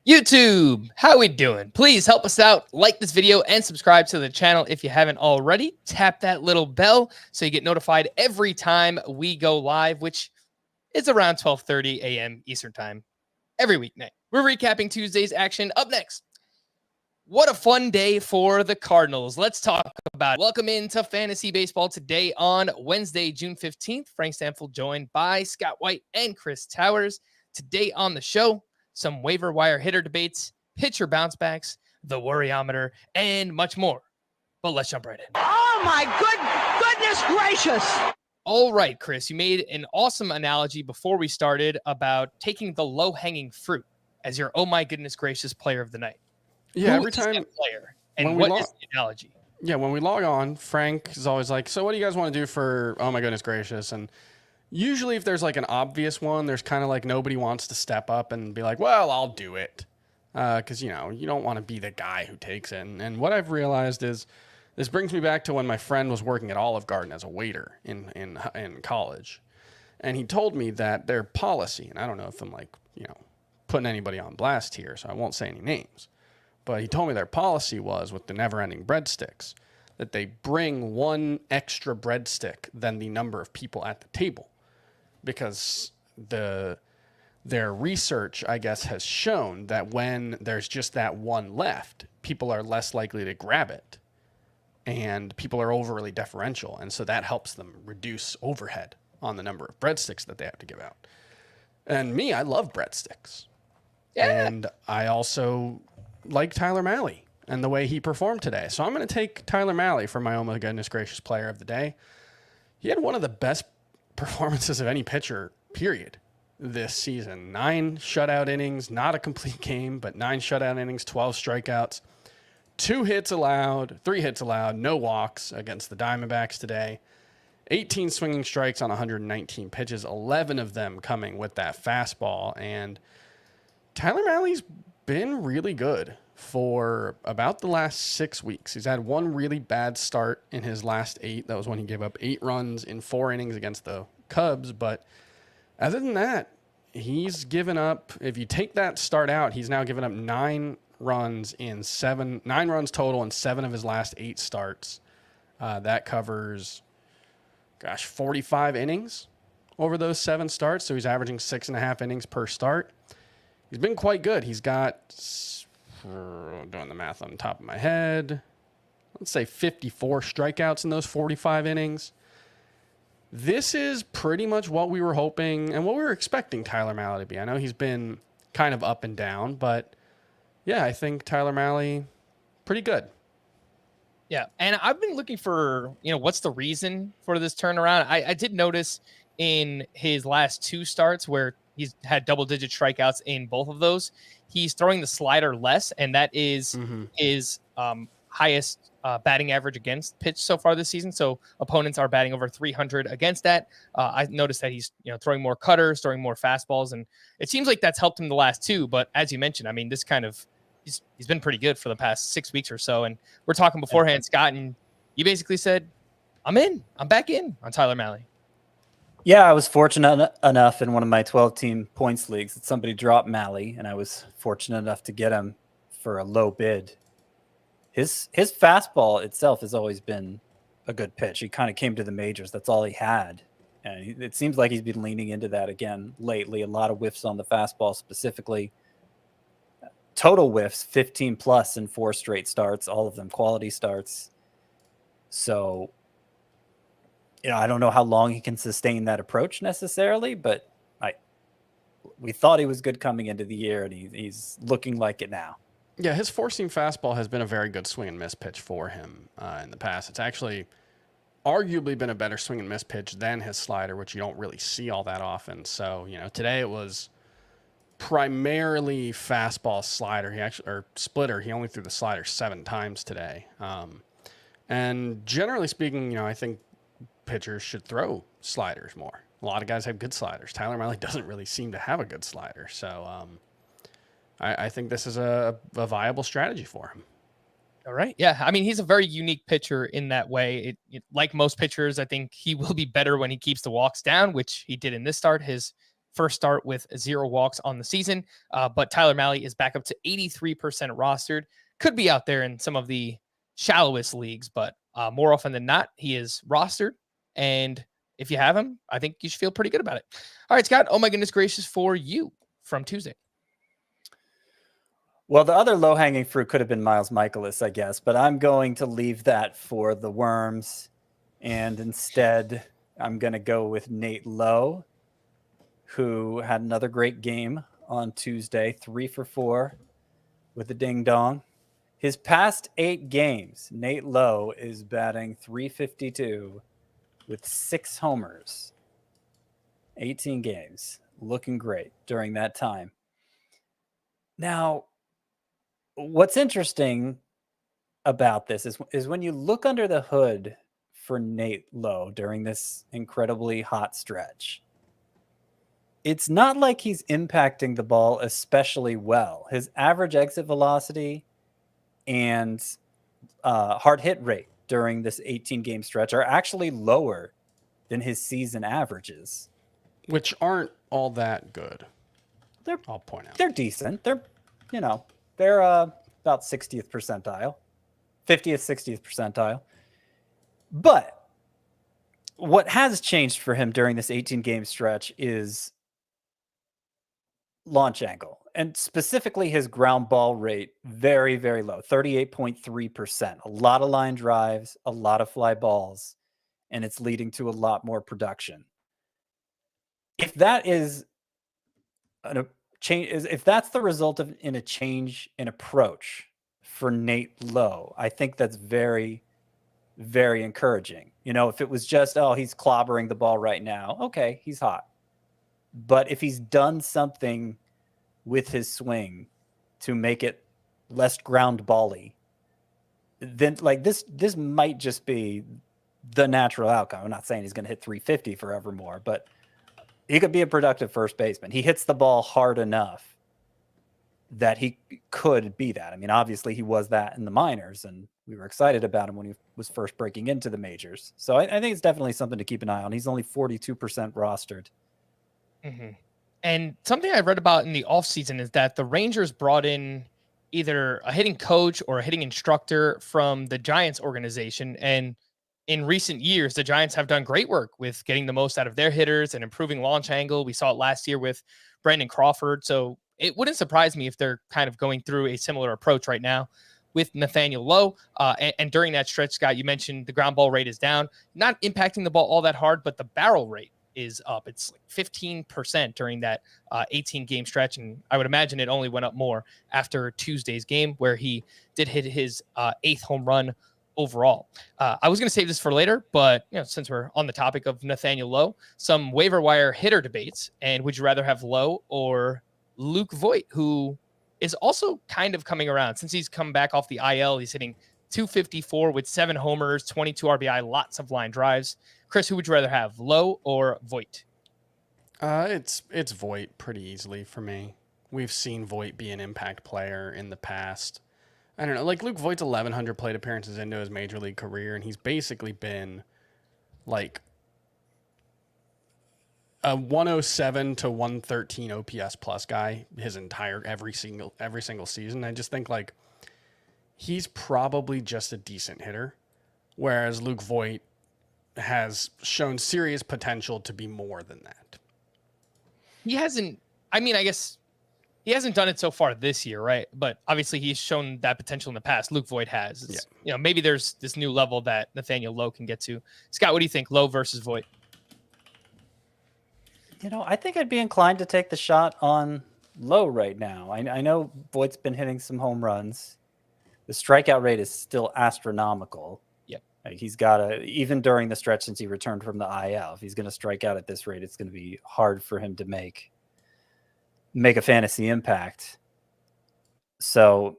YouTube, how we doing? Please help us out. Like this video and subscribe to the channel if you haven't already. Tap that little bell so you get notified every time we go live, which is around 12:30 a.m. Eastern time every weeknight. We're recapping Tuesday's action. Up next, what a fun day for the Cardinals. Let's talk about it. Welcome into Fantasy Baseball today on Wednesday, June 15th. Frank Stampfl joined by Scott White and Chris Towers. Today on the show, some waiver wire hitter debates, pitcher bounce backs, the worryometer, and much more. But let's jump right in. Oh my goodness gracious. All right, Chris, you made an awesome analogy before we started about taking the low-hanging fruit as your oh my goodness gracious player of the night. Yeah, Who every is time that player, and what is the analogy? Yeah, when we log on, Frank is always like, so what do you guys want to do for oh my goodness gracious? And usually if there's like an obvious one, there's kind of like nobody wants to step up and be like, well, I'll do it. Because, you know, you don't want to be the guy who takes it. And what I've realized is this brings me back to when my friend was working at Olive Garden as a waiter in college. And he told me that their policy, and I don't know if I'm like, putting anybody on blast here, so I won't say any names. But he told me their policy was with the never-ending breadsticks that they bring one extra breadstick than the number of people at the table. Because their research, I guess, has shown that when there's just that one left, people are less likely to grab it. And people are overly deferential. And so that helps them reduce overhead on the number of breadsticks that they have to give out. And me, I love breadsticks. Yeah. And I also like Tyler Mahle and the way he performed today. So I'm going to take Tyler Mahle for my oh my goodness gracious player of the day. He had one of the best performances of any pitcher, period, this season. 9 shutout innings, not a complete game, but 9 shutout innings, 12 strikeouts, 3 hits allowed, no walks against the Diamondbacks today. 18 swinging strikes on 119 pitches, 11 of them coming with that fastball. And Tyler Mahle's been really good for about the last 6 weeks. He's had one really bad start in his last 8. That was when he gave up 8 runs in 4 innings against the Cubs. But other than that, he's given up, if you take that start out, he's now given up 9 runs total in 7 of his last 8 starts. That covers, 45 innings over those 7 starts. So he's averaging 6.5 innings per start. He's been quite good. He's got, doing the math on the top of my head, let's say 54 strikeouts in those 45 innings. This is pretty much what we were hoping and what we were expecting Tyler Mahle to be. I know he's been kind of up and down, but yeah, I think Tyler Mahle, pretty good. Yeah, and I've been looking for, what's the reason for this turnaround? I did notice in his last 2 starts where he's had double-digit strikeouts in both of those, he's throwing the slider less, and that is his highest batting average against pitch so far this season. So opponents are batting over 300 against that. I noticed that he's throwing more cutters, throwing more fastballs, and it seems like that's helped him the last 2. But as you mentioned, I mean, this kind of he's been pretty good for the past 6 weeks or so. And we're talking beforehand, Scott, and you basically said, I'm back in on Tyler Mahle. Yeah, I was fortunate enough in one of my 12-team points leagues that somebody dropped Mahle, and I was fortunate enough to get him for a low bid. His fastball itself has always been a good pitch. He kind of came to the majors. That's all he had. And it seems like he's been leaning into that again lately. A lot of whiffs on the fastball specifically. Total whiffs, 15 plus in 4 straight starts, all of them quality starts. So, I don't know how long he can sustain that approach necessarily, but we thought he was good coming into the year, and he's looking like it now. Yeah, his 4-seam fastball has been a very good swing and miss pitch for him in the past. It's actually arguably been a better swing and miss pitch than his slider, which you don't really see all that often. So, today it was primarily fastball slider. Splitter. He only threw the slider 7 times today. And generally speaking, I think pitchers should throw sliders more. A lot of guys have good sliders. Tyler Mahle doesn't really seem to have a good slider. So I think this is a viable strategy for him. All right. Yeah. I mean, he's a very unique pitcher in that way. Like most pitchers, I think he will be better when he keeps the walks down, which he did in this start. His first start with 0 walks on the season. But Tyler Mahle is back up to 83% rostered. Could be out there in some of the shallowest leagues, but more often than not, he is rostered. And if you have him, I think you should feel pretty good about it. All right, Scott, oh my goodness gracious for you from Tuesday. Well, the other low-hanging fruit could have been Miles Mikolas, I guess, but I'm going to leave that for the worms. And instead, I'm going to go with Nate Lowe, who had another great game on Tuesday, 3 for 4 with a ding-dong. His past 8 games, Nate Lowe is batting .352 with 6 homers. 18 games. Looking great during that time. Now, what's interesting about this is when you look under the hood for Nate Lowe during this incredibly hot stretch, it's not like he's impacting the ball especially well. His average exit velocity and hard hit rate during this 18-game stretch are actually lower than his season averages, which aren't all that good. I'll point out they're decent. They're about 60th percentile, 50th, 60th percentile. But what has changed for him during this 18-game stretch is launch angle, and specifically his ground ball rate, very, very low, 38.3%. A lot of line drives, a lot of fly balls, and it's leading to a lot more production. If that is a change, if that's the result of a change in approach for Nate Lowe, I think that's very, very encouraging. If it was just, he's clobbering the ball right now, okay, he's hot. But if he's done something with his swing to make it less ground ball-y, then this might just be the natural outcome. I'm not saying he's going to hit 350 forevermore, but he could be a productive first baseman. He hits the ball hard enough that he could be that. I mean, obviously he was that in the minors, and we were excited about him when he was first breaking into the majors. So I think it's definitely something to keep an eye on. He's only 42% rostered. Mm-hmm. And something I read about in the offseason is that the Rangers brought in either a hitting coach or a hitting instructor from the Giants organization. And in recent years, the Giants have done great work with getting the most out of their hitters and improving launch angle. We saw it last year with Brandon Crawford. So it wouldn't surprise me if they're kind of going through a similar approach right now with Nathaniel Lowe. And during that stretch, Scott, you mentioned the ground ball rate is down, not impacting the ball all that hard, but the barrel rate is up. It's like 15% during that 18-game stretch. And I would imagine it only went up more after Tuesday's game, where he did hit his 8th home run overall. I was going to save this for later, but since we're on the topic of Nathaniel Lowe, some waiver wire hitter debates. And would you rather have Lowe or Luke Voit, who is also kind of coming around since he's come back off the IL? He's hitting .254 with 7 homers, 22 RBI, lots of line drives. Chris, who would you rather have, Lowe or Voit? It's Voit pretty easily for me. We've seen Voit be an impact player in the past. I don't know, like Luke Voigt's 1,100 plate appearances into his major league career, and he's basically been like a 107 to 113 OPS plus guy his every single season. I just think like he's probably just a decent hitter, whereas Luke Voit has shown serious potential to be more than that. He hasn't, I guess he hasn't done it so far this year, right? But obviously he's shown that potential in the past. Luke Voit has. Maybe there's this new level that Nathaniel Lowe can get to. Scott, what do you think, Lowe versus Voit? I think I'd be inclined to take the shot on Lowe right now. I know Voigt's been hitting some home runs. The strikeout rate is still astronomical. Yep. He's got to, even during the stretch since he returned from the IL, if he's going to strike out at this rate, it's going to be hard for him to make a fantasy impact. So,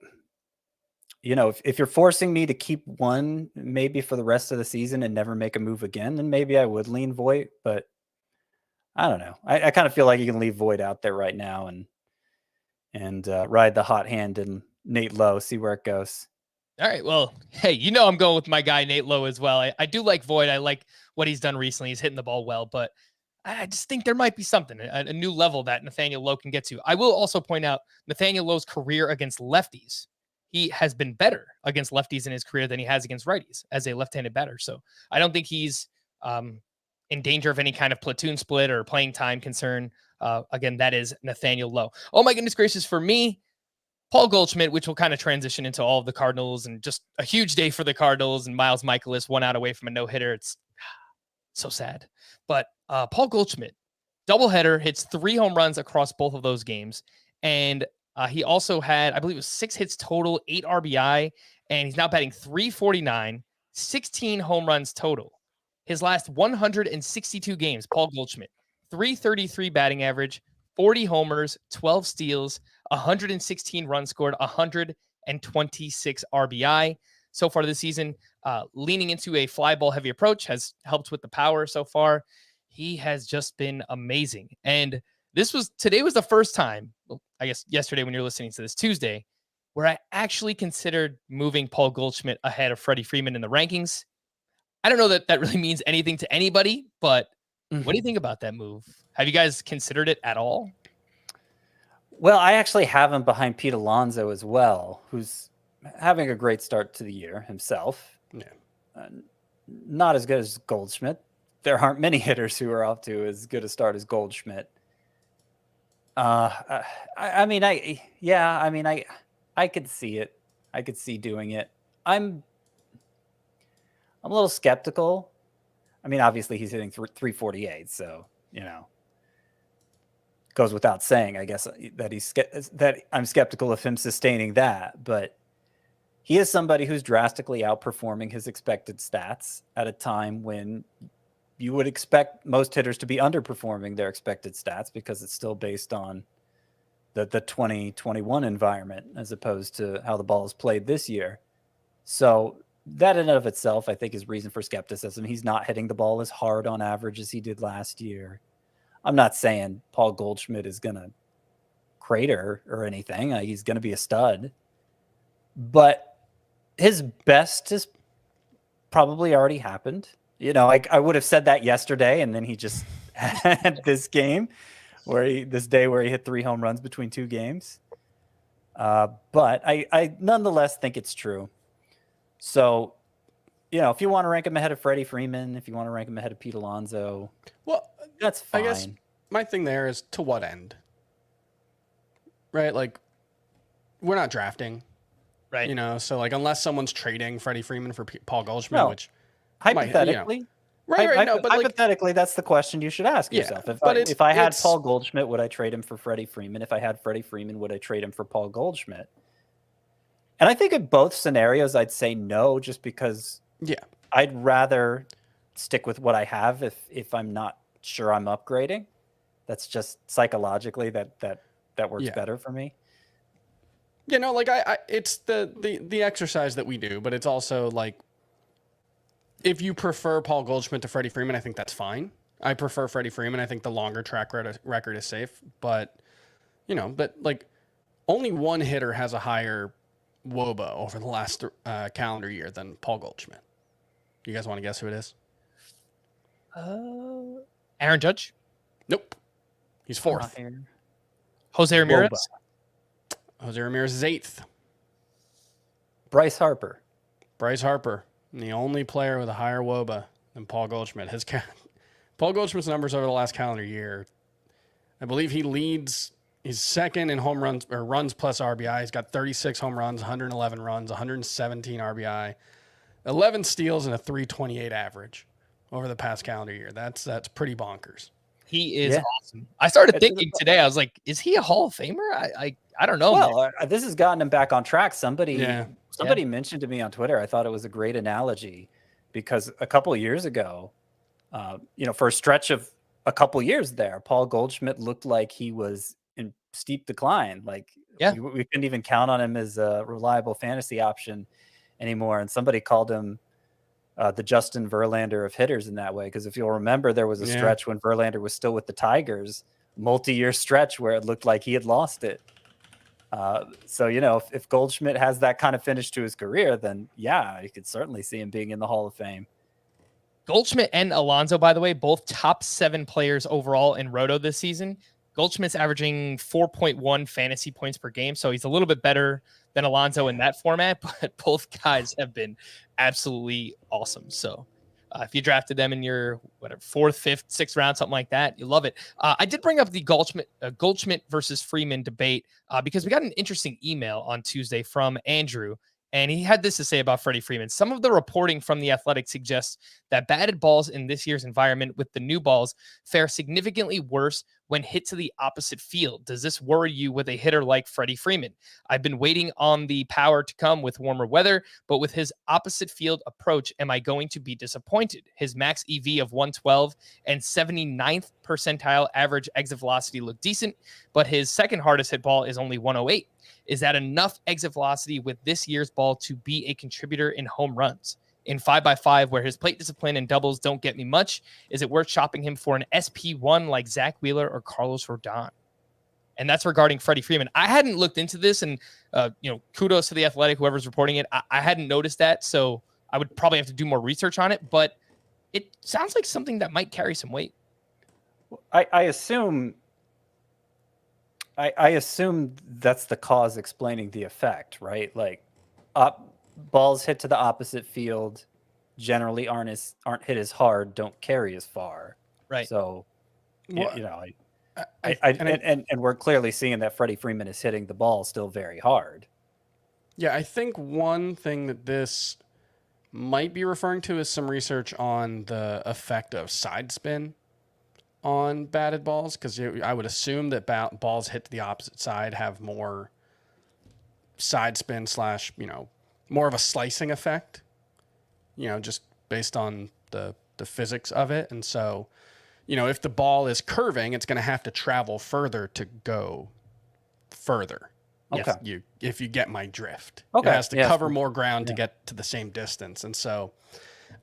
if you're forcing me to keep one maybe for the rest of the season and never make a move again, then maybe I would lean Voit, but I don't know. I kind of feel like you can leave Voit out there right now and ride the hot hand and Nate Lowe, see where it goes. All right. Well, hey, I'm going with my guy, Nate Lowe, as well. I do like Voit. I like what he's done recently. He's hitting the ball well, but I just think there might be something, a new level that Nathaniel Lowe can get to. I will also point out Nathaniel Lowe's career against lefties. He has been better against lefties in his career than he has against righties as a left-handed batter. So I don't think he's in danger of any kind of platoon split or playing time concern. Again, that is Nathaniel Lowe. Oh my goodness gracious, for me, Paul Goldschmidt, which will kind of transition into all of the Cardinals, and just a huge day for the Cardinals, and Miles Mikolas 1 out away from a no-hitter. It's so sad. But Paul Goldschmidt, doubleheader, hits 3 home runs across both of those games. And he also had, I believe it was 6 hits total, 8 RBI, and he's now batting .349, 16 home runs total. His last 162 games, Paul Goldschmidt, .333 batting average, 40 homers, 12 steals, 116 runs scored, 126 RBI. So far this season, leaning into a fly ball heavy approach has helped with the power so far. He has just been amazing. And today was the first time, well, I guess yesterday when you're listening to this, Tuesday, where I actually considered moving Paul Goldschmidt ahead of Freddie Freeman in the rankings. I don't know that that really means anything to anybody, but what do you think about that move? Have you guys considered it at all? Well, I actually have him behind Pete Alonso as well, who's having a great start to the year himself. Yeah. Not as good as Goldschmidt. There aren't many hitters who are off to as good a start as Goldschmidt. I could see it. I could see doing it. I'm a little skeptical. I mean, obviously he's hitting 348, so, goes without saying, I guess, that I'm skeptical of him sustaining that, but he is somebody who's drastically outperforming his expected stats at a time when you would expect most hitters to be underperforming their expected stats, because it's still based on the 2021 environment as opposed to how the ball is played this year. So that in and of itself, I think, is reason for skepticism. He's not hitting the ball as hard on average as he did last year. I'm not saying Paul Goldschmidt is going to crater or anything. He's going to be a stud. But his best has probably already happened. I would have said that yesterday, and then he just had this day where he hit 3 home runs between 2 games. But I nonetheless think it's true. So, if you want to rank him ahead of Freddie Freeman, if you want to rank him ahead of Pete Alonso, well, that's fine. I guess my thing there is, to what end? Right? Like, we're not drafting. Right. So, like, unless someone's trading Freddie Freeman for Paul Goldschmidt, which hypothetically, hypothetically, that's the question you should ask yourself. If I had Paul Goldschmidt, would I trade him for Freddie Freeman? If I had Freddie Freeman, would I trade him for Paul Goldschmidt? And I think in both scenarios, I'd say no, just because I'd rather stick with what I have if I'm not sure I'm upgrading. That's just psychologically that works better for me. It's the exercise that we do, but it's also like, if you prefer Paul Goldschmidt to Freddie Freeman, I think that's fine. I prefer Freddie Freeman. I think the longer track record is safe, but only one hitter has a higher WOBA over the last calendar year than Paul Goldschmidt. You guys want to guess who it is? Aaron Judge? Nope. He's 4th. Jose Ramirez? WOBA. Jose Ramirez is 8th. Bryce Harper. The only player with a higher WOBA than Paul Goldschmidt. Paul Goldschmidt's numbers over the last calendar year, I believe he leads. He's second in home runs or runs plus RBI. He's got 36 home runs, 111 runs, 117 RBI, 11 steals, and a .328 average over the past calendar year. That's pretty bonkers. He is awesome. I started thinking today, I was like, is he a Hall of Famer? I don't know. Well, this has gotten him back on track. Somebody mentioned to me on Twitter, I thought it was a great analogy, because a couple of years ago, for a stretch of a couple years there, Paul Goldschmidt looked like he was in steep decline. We couldn't even count on him as a reliable fantasy option anymore. And somebody called him the Justin Verlander of hitters in that way. Because if you'll remember, there was a stretch when Verlander was still with the Tigers, multi-year stretch where it looked like he had lost it. If Goldschmidt has that kind of finish to his career, then you could certainly see him being in the Hall of Fame. Goldschmidt and Alonso, by the way, both top 7 players overall in Roto this season. Goldschmidt's averaging 4.1 fantasy points per game, so he's a little bit better than Alonso in that format, but both guys have been absolutely awesome. So if you drafted them in your 4th, 5th, 6th round, something like that, you love it. I did bring up the Goldschmidt versus Freeman debate because we got an interesting email on Tuesday from Andrew. And he had this to say about Freddie Freeman. Some of the reporting from The Athletic suggests that batted balls in this year's environment with the new balls fare significantly worse when hit to the opposite field. Does this worry you with a hitter like Freddie Freeman? I've been waiting on the power to come with warmer weather, but with his opposite field approach, am I going to be disappointed? His max EV of 112 and 79th percentile average exit velocity look decent, but his second hardest hit ball is only 108. Is that enough exit velocity with this year's ball to be a contributor in home runs? In 5x5, where his plate discipline and doubles don't get me much, is it worth shopping him for an SP1 like Zach Wheeler or Carlos Rodon? And that's regarding Freddie Freeman. I hadn't looked into this, and kudos to The Athletic, whoever's reporting it. I hadn't noticed that, so I would probably have to do more research on it, but it sounds like something that might carry some weight. I assume that's the cause explaining the effect, right? Like balls hit to the opposite field generally aren't hit as hard, don't carry as far. Right. So, Well, and we're clearly seeing that Freddie Freeman is hitting the ball still very hard. Yeah, I think one thing that this might be referring to is some research on the effect of side spin on batted balls, because I would assume that balls hit to the opposite side have more side spin / more of a slicing effect, just based on the physics of it. And so, if the ball is curving, it's going to have to travel further to go further. Okay. If you get my drift. Okay. It has to cover more ground to get to the same distance. And so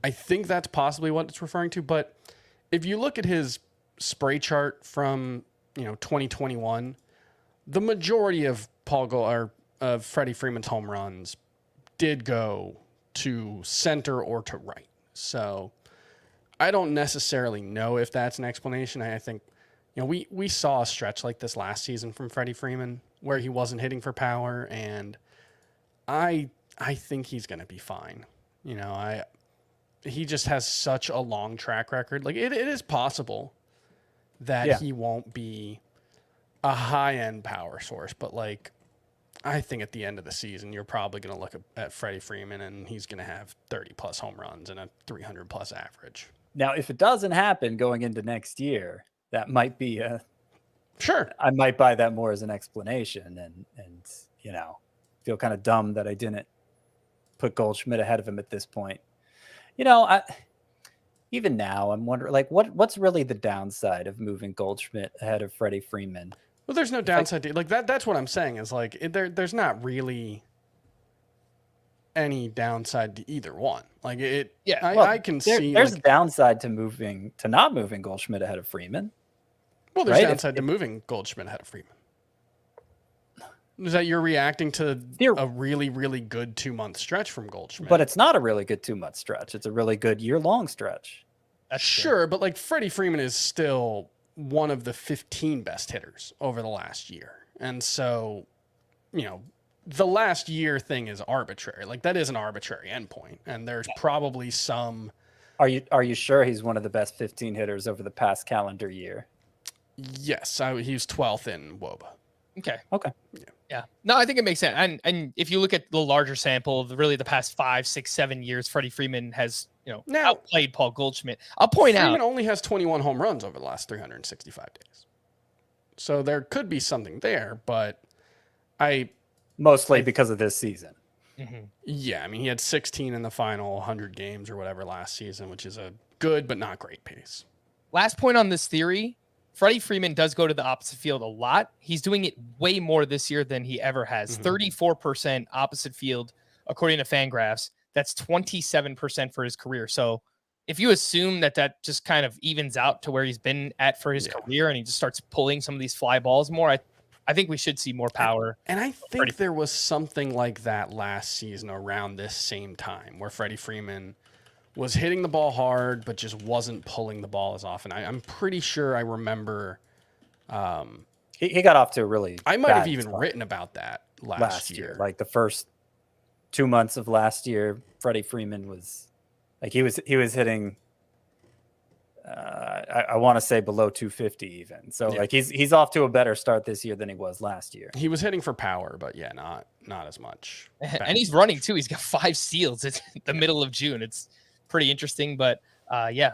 I think that's possibly what it's referring to. But if you look at his spray chart from 2021, the majority of of Freddie Freeman's home runs did go to center or to right. So I don't necessarily know if that's an explanation. I think we saw a stretch like this last season from Freddie Freeman where he wasn't hitting for power, and I think he's going to be fine. He just has such a long track record. Like it is possible that he won't be a high-end power source, but I think at the end of the season, you're probably going to look at Freddie Freeman and he's going to have 30-plus home runs and a 300-plus average. Now, if it doesn't happen going into next year, that might be sure. I might buy that more as an explanation, and feel kind of dumb that I didn't put Goldschmidt ahead of him at this point. Even now, I'm wondering, what's really the downside of moving Goldschmidt ahead of Freddie Freeman? Well, there's no downside to that. That's what I'm saying is there's not really any downside to either one. I can see there's a downside to not moving Goldschmidt ahead of Freeman. Well, there's downside to moving Goldschmidt ahead of Freeman. Is that you're reacting to a really, really good 2-month stretch from Goldschmidt? But it's not a really good 2-month stretch. It's a really good year-long stretch. That's sure, but Freddie Freeman is still one of the 15 best hitters over the last year. And so, the last year thing is arbitrary. That is an arbitrary endpoint. And there's probably some... Are you sure he's one of the best 15 hitters over the past calendar year? Yes, he's 12th in WOBA. Okay. Yeah. No, I think it makes sense. And if you look at the larger sample of really the past 5, 6, 7 years, Freddie Freeman has outplayed Paul Goldschmidt. I'll point out Freeman only has 21 home runs over the last 365 days. So there could be something there, but mostly because of this season. Mm-hmm. Yeah, he had 16 in the final 100 games or whatever last season, which is a good but not great pace. Last point on this theory. Freddie Freeman does go to the opposite field a lot. He's doing it way more this year than he ever has. 34% opposite field, according to Fangraphs. That's 27% for his career. So if you assume that just kind of evens out to where he's been at for his career and he just starts pulling some of these fly balls more, I think we should see more power. And I think there was something like that last season around this same time where Freddie Freeman was hitting the ball hard, but just wasn't pulling the ball as often. I'm pretty sure I remember. He got off to a really I might have bad even start written about that last year. Like the first 2 months of last year, Freddie Freeman was like he was hitting. I want to say below 250 even. So like he's off to a better start this year than he was last year. He was hitting for power, but yeah, not as much. And he's running too. He's got 5 steals. It's the middle of June. It's pretty interesting, but yeah,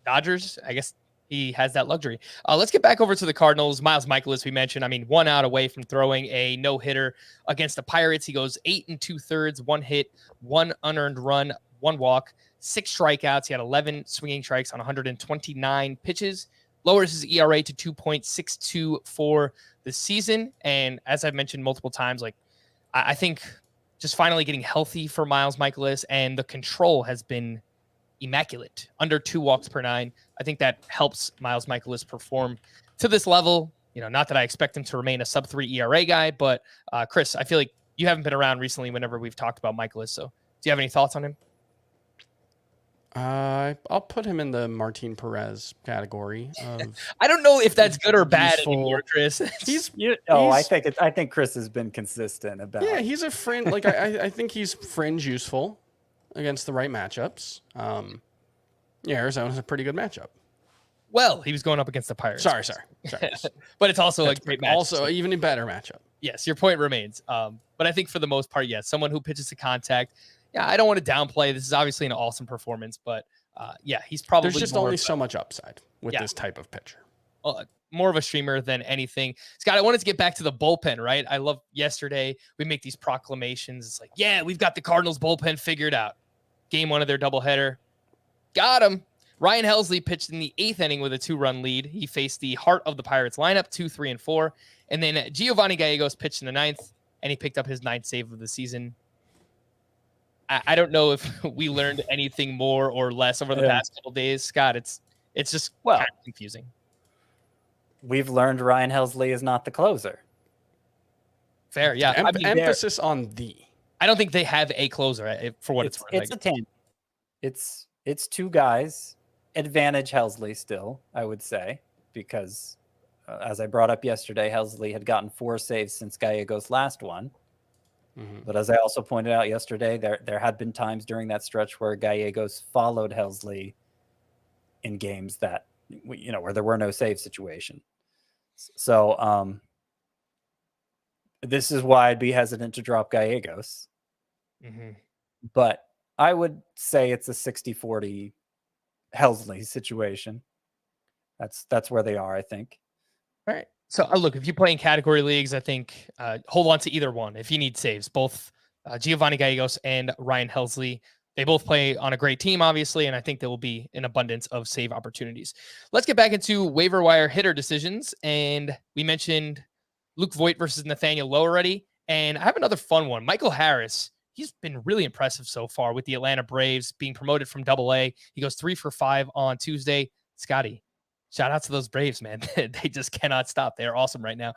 Dodgers, I guess he has that luxury. Let's get back over to the Cardinals. Miles Mikolas, we mentioned, I mean, 1 out away from throwing a no-hitter against the Pirates. He goes 8 2/3, 1 hit, 1 unearned run, 1 walk, 6 strikeouts. He had 11 swinging strikes on 129 pitches. Lowers his ERA to 2.62 for the season. And as I've mentioned multiple times, like I think just finally getting healthy for Miles Mikolas, and the control has been immaculate, under 2 walks per 9. I think that helps Miles Mikolas perform to this level. You know, not that I expect him to remain a sub-3 ERA guy, but Chris, I feel like you haven't been around recently whenever we've talked about Mikolas. So do you have any thoughts on him? I'll put him in the Martin Perez category. I don't know if that's good or bad anymore, Chris. I think Chris has been consistent about. Yeah, he's a fringe. Like I think he's fringe useful against the right matchups. Yeah, Arizona's a pretty good matchup. Well, he was going up against the Pirates. Sorry. But it's also a great matchup. Also, even a better matchup. Yes, your point remains. But I think for the most part, yes, someone who pitches to contact. Yeah, I don't want to downplay. This is obviously an awesome performance, but yeah, he's probably there's just only so much upside with this type of pitcher. More of a streamer than anything. Scott, I wanted to get back to the bullpen, right? I love yesterday. We make these proclamations. It's like, yeah, we've got the Cardinals bullpen figured out. Game 1 of their doubleheader. Got him. Ryan Helsley pitched in the 8th inning with a 2-run lead. He faced the heart of the Pirates lineup, 2, 3, and 4. And then Giovanni Gallegos pitched in the 9th, and he picked up his 9th save of the season. I don't know if we learned anything more or less over the past couple days, Scott. It's just kind of confusing. We've learned Ryan Helsley is not the closer. Fair, yeah. Emphasis on the. I don't think they have a closer for what it's worth. It's a tandem. It's 2 guys. Advantage Helsley still, I would say, because as I brought up yesterday, Helsley had gotten 4 saves since Gallegos' last one. Mm-hmm. But as I also pointed out yesterday, there had been times during that stretch where Gallegos followed Helsley in games that, where there were no save situation. So this is why I'd be hesitant to drop Gallegos. Mm-hmm. But I would say it's a 60-40 Helsley situation. That's where they are, I think. All right. So look, if you play in category leagues, I think hold on to either one if you need saves. Both Giovanni Gallegos and Ryan Helsley, they both play on a great team, obviously, and I think there will be an abundance of save opportunities. Let's get back into waiver wire hitter decisions, and we mentioned Luke Voit versus Nathaniel Lowe already, and I have another fun one. Michael Harris, he's been really impressive so far with the Atlanta Braves being promoted from AA. He goes 3 for 5 on Tuesday. Scotty, shout out to those Braves, man. They just cannot stop. They're awesome right now.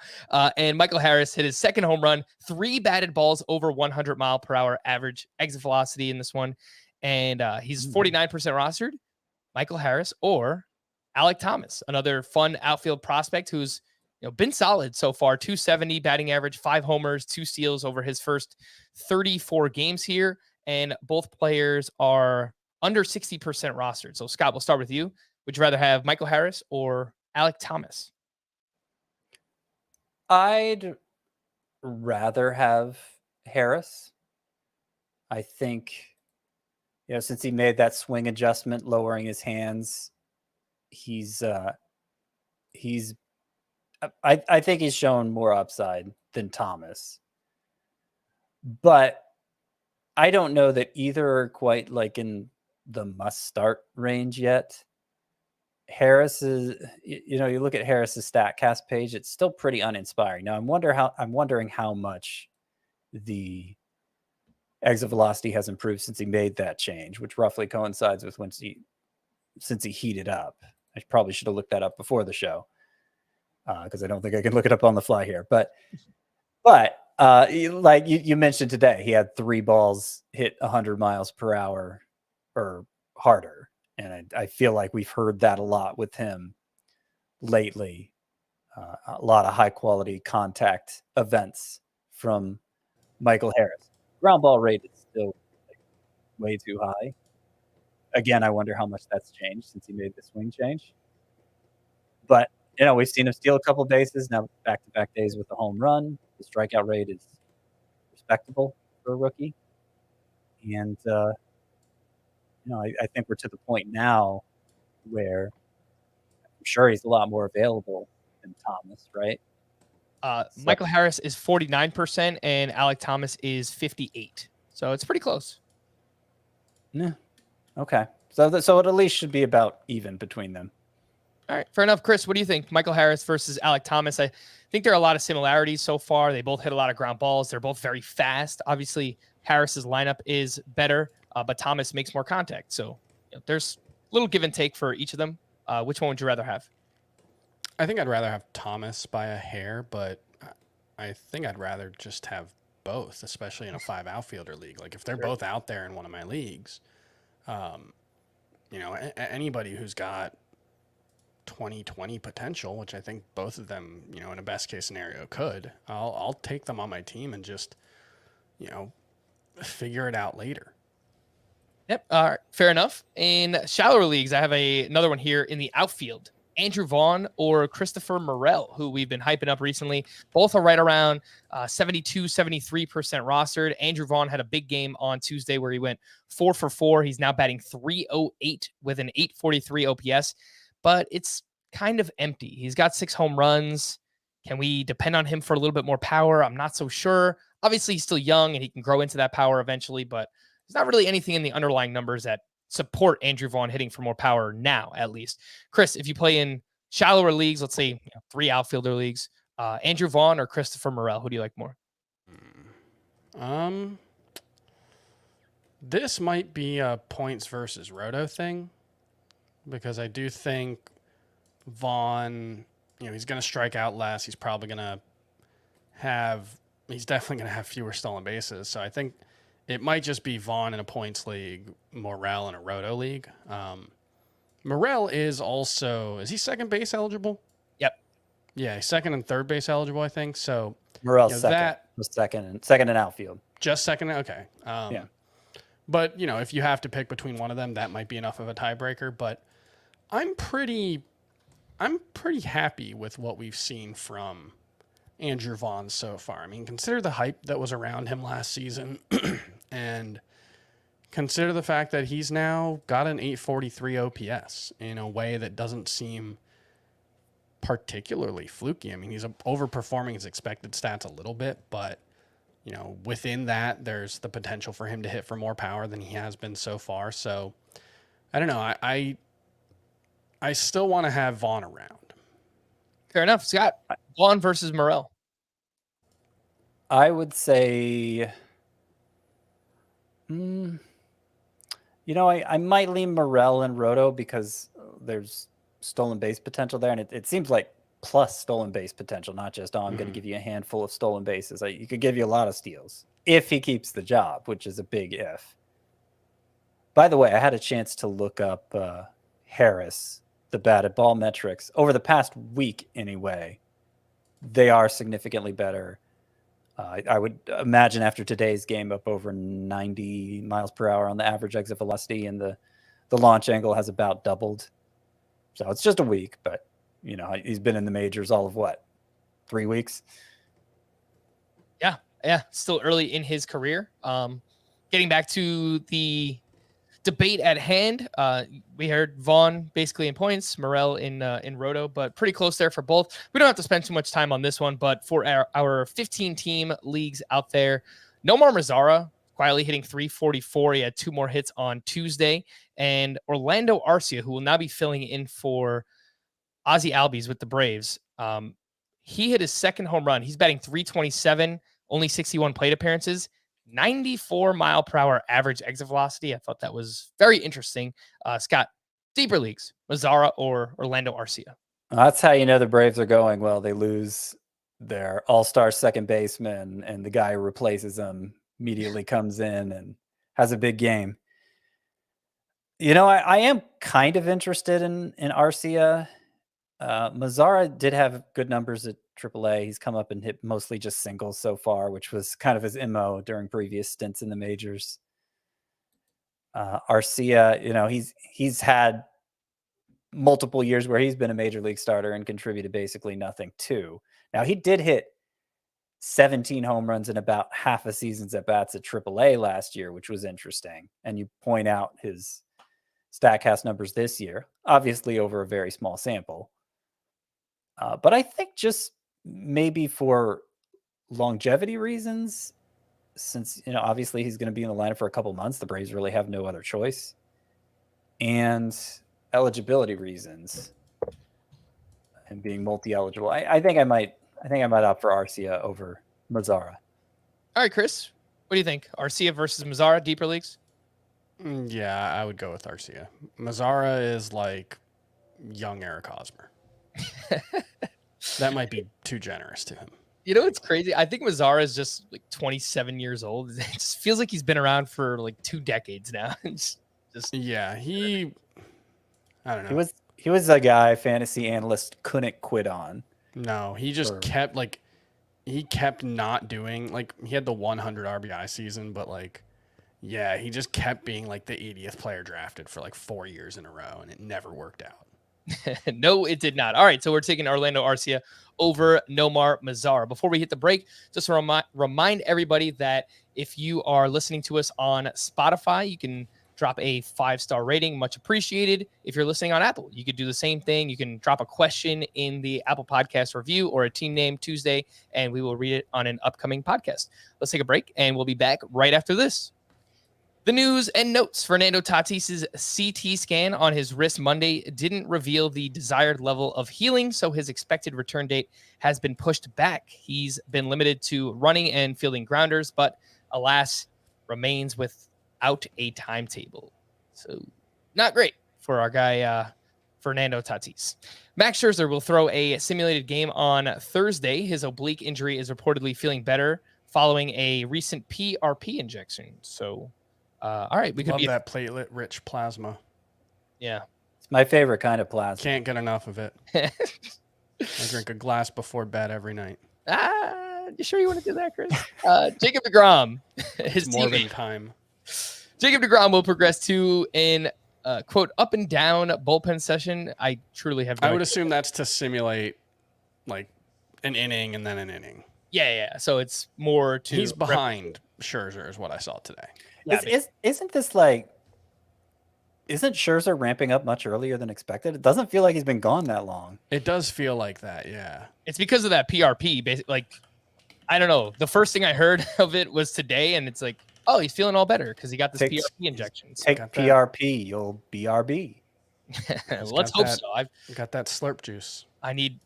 And Michael Harris hit his 2nd home run, 3 batted balls over 100-mile-per-hour average exit velocity in this one. And he's 49% rostered. Michael Harris or Alek Thomas, another fun outfield prospect who's been solid so far. 270 batting average, 5 homers, 2 steals over his first 34 games here. And both players are under 60% rostered. So Scott, we'll start with you. Would you rather have Michael Harris or Alek Thomas? I'd rather have Harris. I think, since he made that swing adjustment, lowering his hands, I think he's shown more upside than Thomas. But I don't know that either are quite like in the must-start range yet. Harris is, you look at Harris's StatCast page, it's still pretty uninspiring. Now I'm wondering how much the exit velocity has improved since he made that change, which roughly coincides with since he heated up. I probably should have looked that up before the show because I don't think I can look it up on the fly here. But like you mentioned today, he had 3 balls hit 100 miles per hour or harder. And I feel like we've heard that a lot with him lately. A lot of high quality contact events from Michael Harris. Ground ball rate is still way too high. Again, I wonder how much that's changed since he made the swing change. But, we've seen him steal a couple bases. Now back-to-back days with a home run. The strikeout rate is respectable for a rookie. And, I think we're to the point now where I'm sure he's a lot more available than Thomas, right? Michael Harris is 49% and Alec Thomas is 58%. So it's pretty close. Yeah. Okay. So it at least should be about even between them. All right. Fair enough. Chris, what do you think? Michael Harris versus Alec Thomas. I think there are a lot of similarities so far. They both hit a lot of ground balls. They're both very fast. Obviously, Harris's lineup is better, but Thomas makes more contact. So there's a little give and take for each of them. Which one would you rather have? I think I'd rather have Thomas by a hair, but I think I'd rather just have both, especially in a 5 outfielder league. Like if they're both out there in one of my leagues, anybody who's got 20/20 potential, which I think both of them, in a best case scenario could, I'll take them on my team and just, figure it out later. Yep. All right. Fair enough. In shallower leagues, I have another one here in the outfield. Andrew Vaughn or Christopher Morel, who we've been hyping up recently. Both are right around 72, 73% rostered. Andrew Vaughn had a big game on Tuesday where he went 4 for 4. He's now batting .308 with an .843 OPS, but it's kind of empty. He's got 6 home runs. Can we depend on him for a little bit more power? I'm not so sure. Obviously, he's still young and he can grow into that power eventually, but there's not really anything in the underlying numbers that support Andrew Vaughn hitting for more power now, at least. Chris, if you play in shallower leagues, let's say 3 outfielder leagues, Andrew Vaughn or Christopher Morel, who do you like more? This might be a points versus roto thing, because I do think Vaughn, he's going to strike out less. He's probably going to he's definitely going to have fewer stolen bases. So I think it might just be Vaughn in a points league, Morel in a roto league. Morel is he second base eligible? Yep. Yeah, he's second and third base eligible, I think. So Morel's second in outfield. Just second. Okay. Yeah. But if you have to pick between one of them, that might be enough of a tiebreaker. But I'm pretty happy with what we've seen from Andrew Vaughn so far. I mean, consider the hype that was around him last season and consider the fact that he's now got an .843 OPS in a way that doesn't seem particularly fluky. I mean, he's overperforming his expected stats a little bit, but within that, there's the potential for him to hit for more power than he has been so far. So I don't know. I still want to have Vaughn around. Fair enough. Scott, Vaughn versus Morel. I would say, I might lean Morel and Roto because there's stolen base potential there. And it seems like plus stolen base potential, not just, I'm going to give you a handful of stolen bases. You could give you a lot of steals if he keeps the job, which is a big if. By the way, I had a chance to look up Harris, the batted ball metrics over the past week anyway. They are significantly better. I would imagine after today's game up over 90 miles per hour on the average exit velocity, and the launch angle has about doubled. So it's just a week, but he's been in the majors all of 3 weeks? Yeah. Still early in his career. Getting back to the debate at hand, we heard Vaughn basically in points, Morel in Roto, but pretty close there for both. We don't have to spend too much time on this one, but for our 15-team leagues out there, Nomar Mazara quietly hitting .344. He had 2 more hits on Tuesday, and Orlando Arcia, who will now be filling in for Ozzie Albies with the Braves. He hit his second home run. He's batting .327, only 61 plate appearances. 94 mile per hour average exit velocity. I thought that was very interesting. Scott, deeper leagues, Mazara or Orlando Arcia? That's how the Braves are going well. They lose their all-star second baseman, and the guy who replaces him immediately comes in and has a big game. I am kind of interested in Arcia. Mazzara did have good numbers at AAA. He's come up and hit mostly just singles so far, which was kind of his MO during previous stints in the majors. Arcia, he's had multiple years where he's been a major league starter and contributed basically nothing too. Now, he did hit 17 home runs in about half a season's at bats at AAA last year, which was interesting. And you point out his StatCast numbers this year, obviously over a very small sample. But I think just maybe for longevity reasons, since, obviously he's going to be in the lineup for a couple months, the Braves really have no other choice. And eligibility reasons and being multi-eligible, I think I might opt for Arcia over Mazzara. All right, Chris, what do you think? Arcia versus Mazzara, deeper leagues? Yeah, I would go with Arcia. Mazzara is like young Eric Hosmer. That might be too generous to him. It's crazy. I think Mazzara is just like 27 years old. It just feels like he's been around for like 2 decades now. Yeah, I don't know. He was a guy fantasy analyst couldn't quit on. No, he just kept not doing, like, he had the 100 RBI season, but like, yeah, he just kept being like the 80th player drafted for like 4 years in a row, and it never worked out. No, it did not. All right, so we're taking Orlando Arcia over Nomar Mazzara. Before we hit the break, just to remind everybody that if you are listening to us on Spotify, you can drop a 5-star rating, much appreciated. If you're listening on Apple, you could do the same thing. You can drop a question in the Apple Podcast review or a team name Tuesday, and we will read it on an upcoming podcast. Let's take a break, and we'll be back right after this. The news and notes: Fernando Tatis's CT scan on his wrist Monday didn't reveal the desired level of healing, so his expected return date has been pushed back. He's been limited to running and fielding grounders, but alas, remains without a timetable. So not great for our guy, Fernando Tatis. Max Scherzer will throw a simulated game on Thursday. His oblique injury is reportedly feeling better following a recent PRP injection. So, all right, we could love that platelet-rich plasma. Yeah, it's my favorite kind of plasma. Can't get enough of it. I drink a glass before bed every night. You sure you want to do that, Chris? Jacob deGrom, his Morbid teammate. time. Jacob deGrom will progress to an quote up and down bullpen session. I truly have. I would assume that's to simulate like an inning and then an inning. Yeah. So it's more to. He's behind Scherzer, is what I saw today. Yeah, isn't Scherzer ramping up much earlier than expected? It doesn't feel like he's been gone that long. It does feel like that, yeah. It's because of that PRP. Basically, like, I don't know. The first thing I heard of it was today, and it's like, oh, he's feeling all better because he got this PRP injection. So take PRP, you'll BRB. Let's hope so. I've got that slurp juice. I need.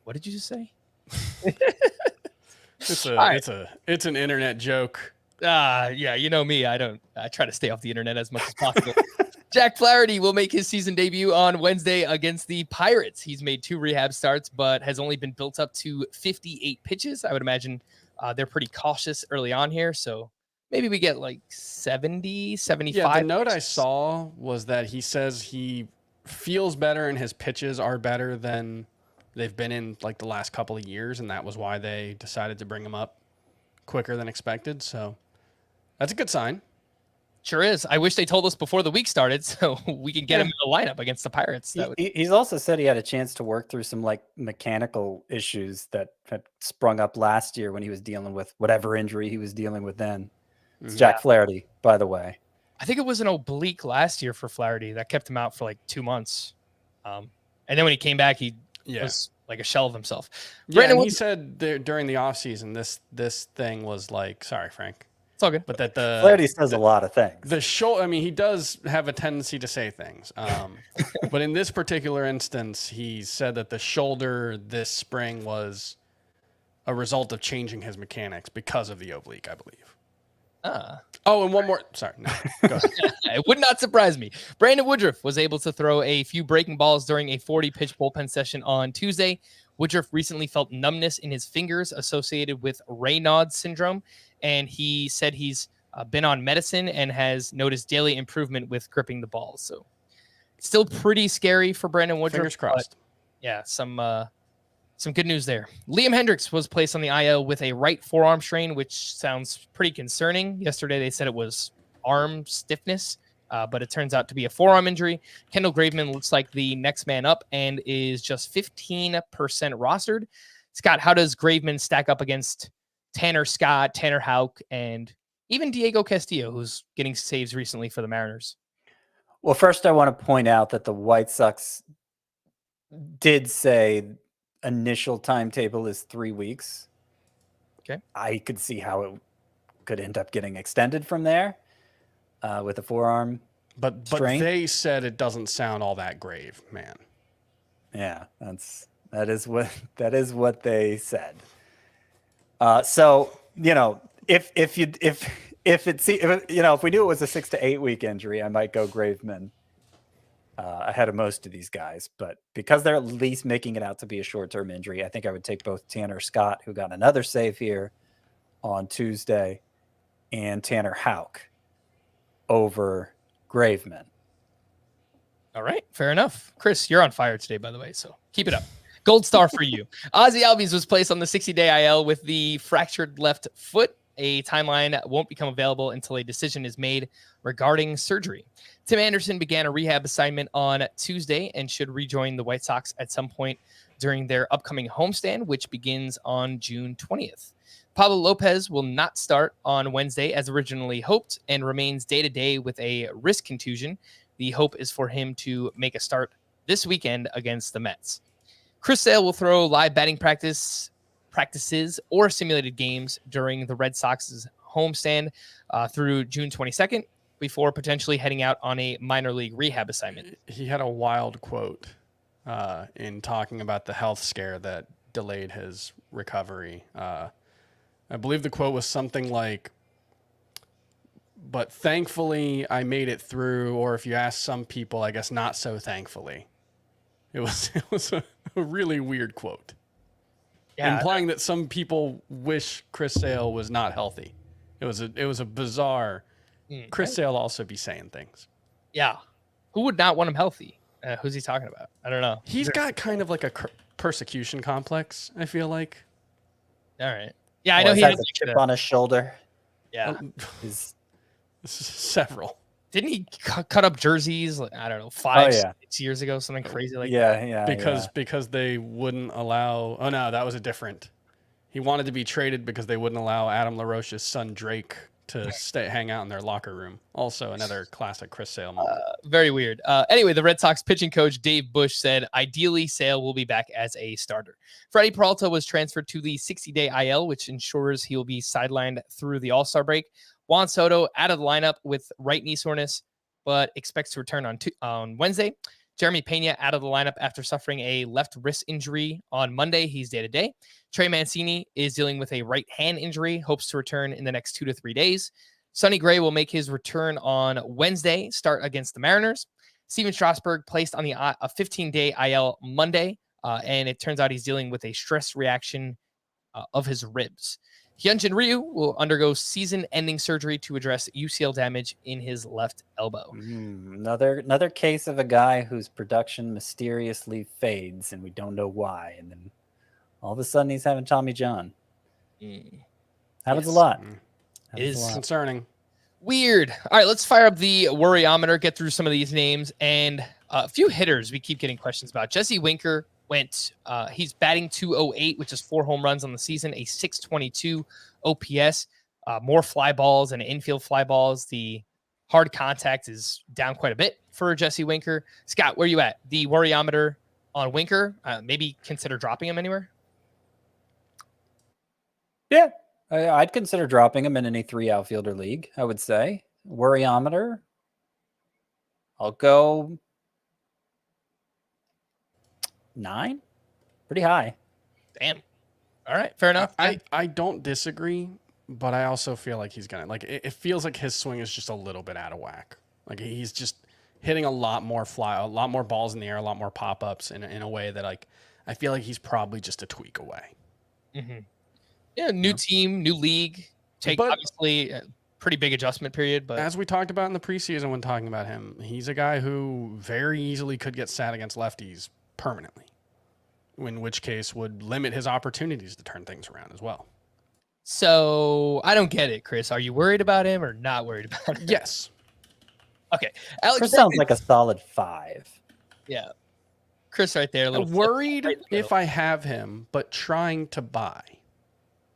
What did you just say? It's an internet joke. Yeah, you know me. I try to stay off the internet as much as possible. Jack Flaherty will make his season debut on Wednesday against the Pirates. He's made 2 rehab starts, but has only been built up to 58 pitches. I would imagine they're pretty cautious early on here. So maybe we get like 70, 75. Yeah, the note I saw was that he says he feels better and his pitches are better than they've been in like the last couple of years. And that was why they decided to bring him up quicker than expected. So that's a good sign. Sure is. I wish they told us before the week started so we can get him in the lineup against the Pirates. He's also said he had a chance to work through some like mechanical issues that had sprung up last year when he was dealing with whatever injury he was dealing with then. It's Jack Flaherty, by the way. I think it was an oblique last year for Flaherty that kept him out for like 2 months. And then when he came back, he was like a shell of himself. Yeah, and he said during the offseason, this thing was like, sorry, Frank. It's all good. But that Flaherty says a lot of things. The shoulder, I mean, he does have a tendency to say things. But in this particular instance, he said that the shoulder this spring was a result of changing his mechanics because of the oblique, I believe. Oh, and one more. Sorry. No, go ahead. It would not surprise me. Brandon Woodruff was able to throw a few breaking balls during a 40-pitch bullpen session on Tuesday. Woodruff recently felt numbness in his fingers associated with Raynaud's syndrome, and he said he's been on medicine and has noticed daily improvement with gripping the ball. So still pretty scary for Brandon Woodruff. Fingers crossed. Yeah, some good news there. Liam Hendriks was placed on the IL with a right forearm strain, which sounds pretty concerning. Yesterday they said it was arm stiffness, but it turns out to be a forearm injury. Kendall Graveman looks like the next man up and is just 15% rostered. Scott, how does Graveman stack up against Tanner Scott, Tanner Houck, and even Diego Castillo, who's getting saves recently for the Mariners? Well, first I want to point out that the White Sox did say initial timetable is 3 weeks. Okay. I could see how it could end up getting extended from there with a forearm But strain. they said it doesn't sound all that grave, man. Yeah, that is what they said. So if we knew it was a 6 to 8 week injury, I might go Graveman ahead of most of these guys. But because they're at least making it out to be a short term injury, I think I would take both Tanner Scott, who got another save here on Tuesday, and Tanner Houck over Graveman. All right, fair enough. Chris, you're on fire today, by the way, so keep it up. Gold star for you. Ozzy Albies was placed on the 60-day IL with the fractured left foot. A timeline won't become available until a decision is made regarding surgery. Tim Anderson began a rehab assignment on Tuesday and should rejoin the White Sox at some point during their upcoming homestand, which begins on June 20th. Pablo Lopez will not start on Wednesday as originally hoped and remains day-to-day with a wrist contusion. The hope is for him to make a start this weekend against the Mets. Chris Sale will throw live batting practices or simulated games during the Red Sox's homestand through June 22nd before potentially heading out on a minor league rehab assignment. He had a wild quote in talking about the health scare that delayed his recovery. I believe the quote was something like, "But thankfully I made it through," or if you ask some people, I guess not so thankfully. It was a really weird quote. Yeah, implying that some people wish Chris Sale was not healthy. It was a bizarre. Chris Sale also be saying things. Yeah. Who would not want him healthy? Who's he talking about? I don't know. He's got kind of like a persecution complex, I feel like. All right. Yeah, I know he has has a chip on his shoulder. Yeah. Several. Didn't he cut up jerseys? Like, I don't know, 6 years ago, something crazy like that? Yeah. Because they wouldn't allow. Oh no, that was a different. He wanted to be traded because they wouldn't allow Adam LaRoche's son Drake to hang out in their locker room. Also, another classic Chris Sale moment. Very weird. Anyway, the Red Sox pitching coach Dave Bush said ideally Sale will be back as a starter. Freddie Peralta was transferred to the 60-day IL, which ensures he will be sidelined through the All-Star break. Juan Soto out of the lineup with right knee soreness, but expects to return on Wednesday. Jeremy Pena out of the lineup after suffering a left wrist injury on Monday. He's day-to-day. Trey Mancini is dealing with a right hand injury, hopes to return in the next 2 to 3 days. Sonny Gray will make his return on Wednesday, start against the Mariners. Steven Strasburg placed on a 15-day IL Monday, and it turns out he's dealing with a stress reaction of his ribs. Hyunjin Ryu will undergo season-ending surgery to address UCL damage in his left elbow. Another case of a guy whose production mysteriously fades, and we don't know why. And then all of a sudden, he's having Tommy John. Happens a lot. It is concerning. Weird. All right, let's fire up the worryometer, get through some of these names, and a few hitters we keep getting questions about. Jesse Winker he's batting .208, which is 4 home runs on the season, a .622 OPS, more fly balls and infield fly balls. The hard contact is down quite a bit for Jesse Winker. Scott, where are you at? The worryometer on Winker, maybe consider dropping him anywhere? Yeah, I'd consider dropping him in any 3 outfielder league, I would say. Worryometer, I'll go 9. Pretty high. Damn. All right, fair enough. I don't disagree, but I also feel like he's gonna it feels like his swing is just a little bit out of whack. Like he's just hitting a lot more balls in the air, a lot more pop-ups in a way that I feel like he's probably just a tweak away. Mm-hmm. Yeah, new team, new league. Obviously pretty big adjustment period. But as we talked about in the preseason when talking about him, he's a guy who very easily could get sat against lefties permanently, in which case would limit his opportunities to turn things around as well. So I don't get it, Chris. Are you worried about him or not worried about him? Yes. Okay. Alex Chris sounds like a solid 5. Yeah. Chris right there. A little Worried right if I have him, but trying to buy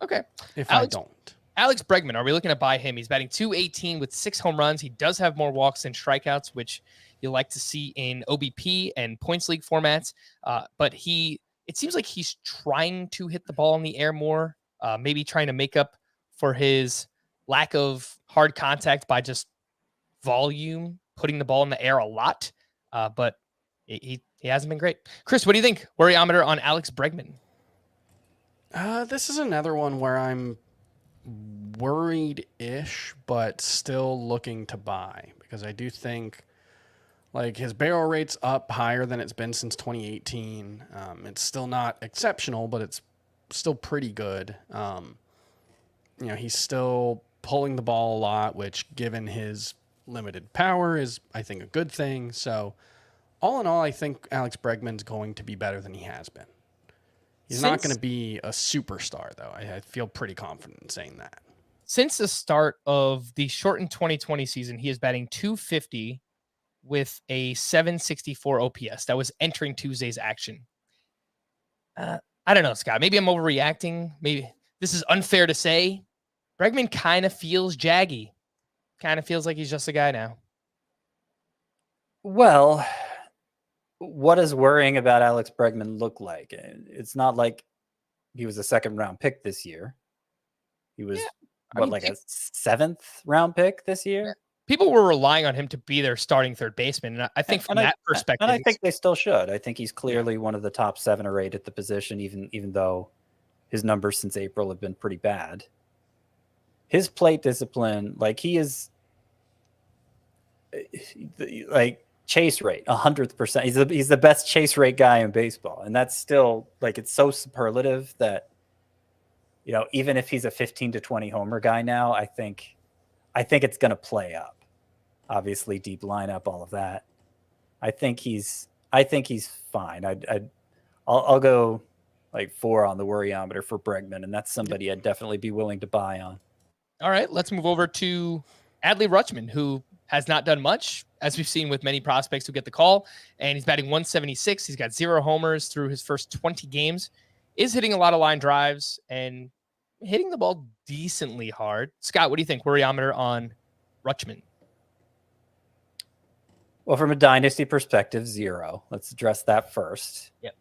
Okay. if Alex, I don't. Alex Bregman, are we looking to buy him? He's batting .218 with 6 home runs. He does have more walks than strikeouts, which you like to see in OBP and points league formats. But it seems like he's trying to hit the ball in the air more, maybe trying to make up for his lack of hard contact by just volume, putting the ball in the air a lot. But he hasn't been great. Chris, what do you think? Worryometer on Alex Bregman. This is another one where I'm worried-ish, but still looking to buy, because I do think like his barrel rate's up higher than it's been since 2018. It's still not exceptional, but it's still pretty good. He's still pulling the ball a lot, which given his limited power is, I think, a good thing. So all in all, I think Alex Bregman's going to be better than he has been. He's not going to be a superstar, though. I feel pretty confident in saying that. Since the start of the shortened 2020 season, he is batting .250 with a .764 OPS. That was entering Tuesday's action. I don't know, Scott. Maybe I'm overreacting. Maybe this is unfair to say. Bregman kind of feels jaggy. Kind of feels like he's just a guy now. Well, what does worrying about Alex Bregman look like? It's not like he was a 2nd-round pick this year. He was a 7th round pick this year? People were relying on him to be their starting third baseman. And I think from that perspective. And I think they still should. I think he's clearly one of the top 7 or 8 at the position, even though his numbers since April have been pretty bad. His plate discipline, like he is like chase rate, 100%. He's the best chase rate guy in baseball. And that's still like, it's so superlative that, even if he's a 15 to 20 homer guy now, I think it's going to play up. Obviously, deep lineup, all of that. I think he's fine. I'll go like 4 on the worryometer for Bregman, and that's somebody I'd definitely be willing to buy on. All right, let's move over to Adley Rutschman, who has not done much, as we've seen with many prospects who get the call, and he's batting .176. He's got 0 homers through his first 20 games, is hitting a lot of line drives and hitting the ball decently hard. Scott, what do you think? Worryometer on Rutschman? Well, from a dynasty perspective, 0. Let's address that first. Yep.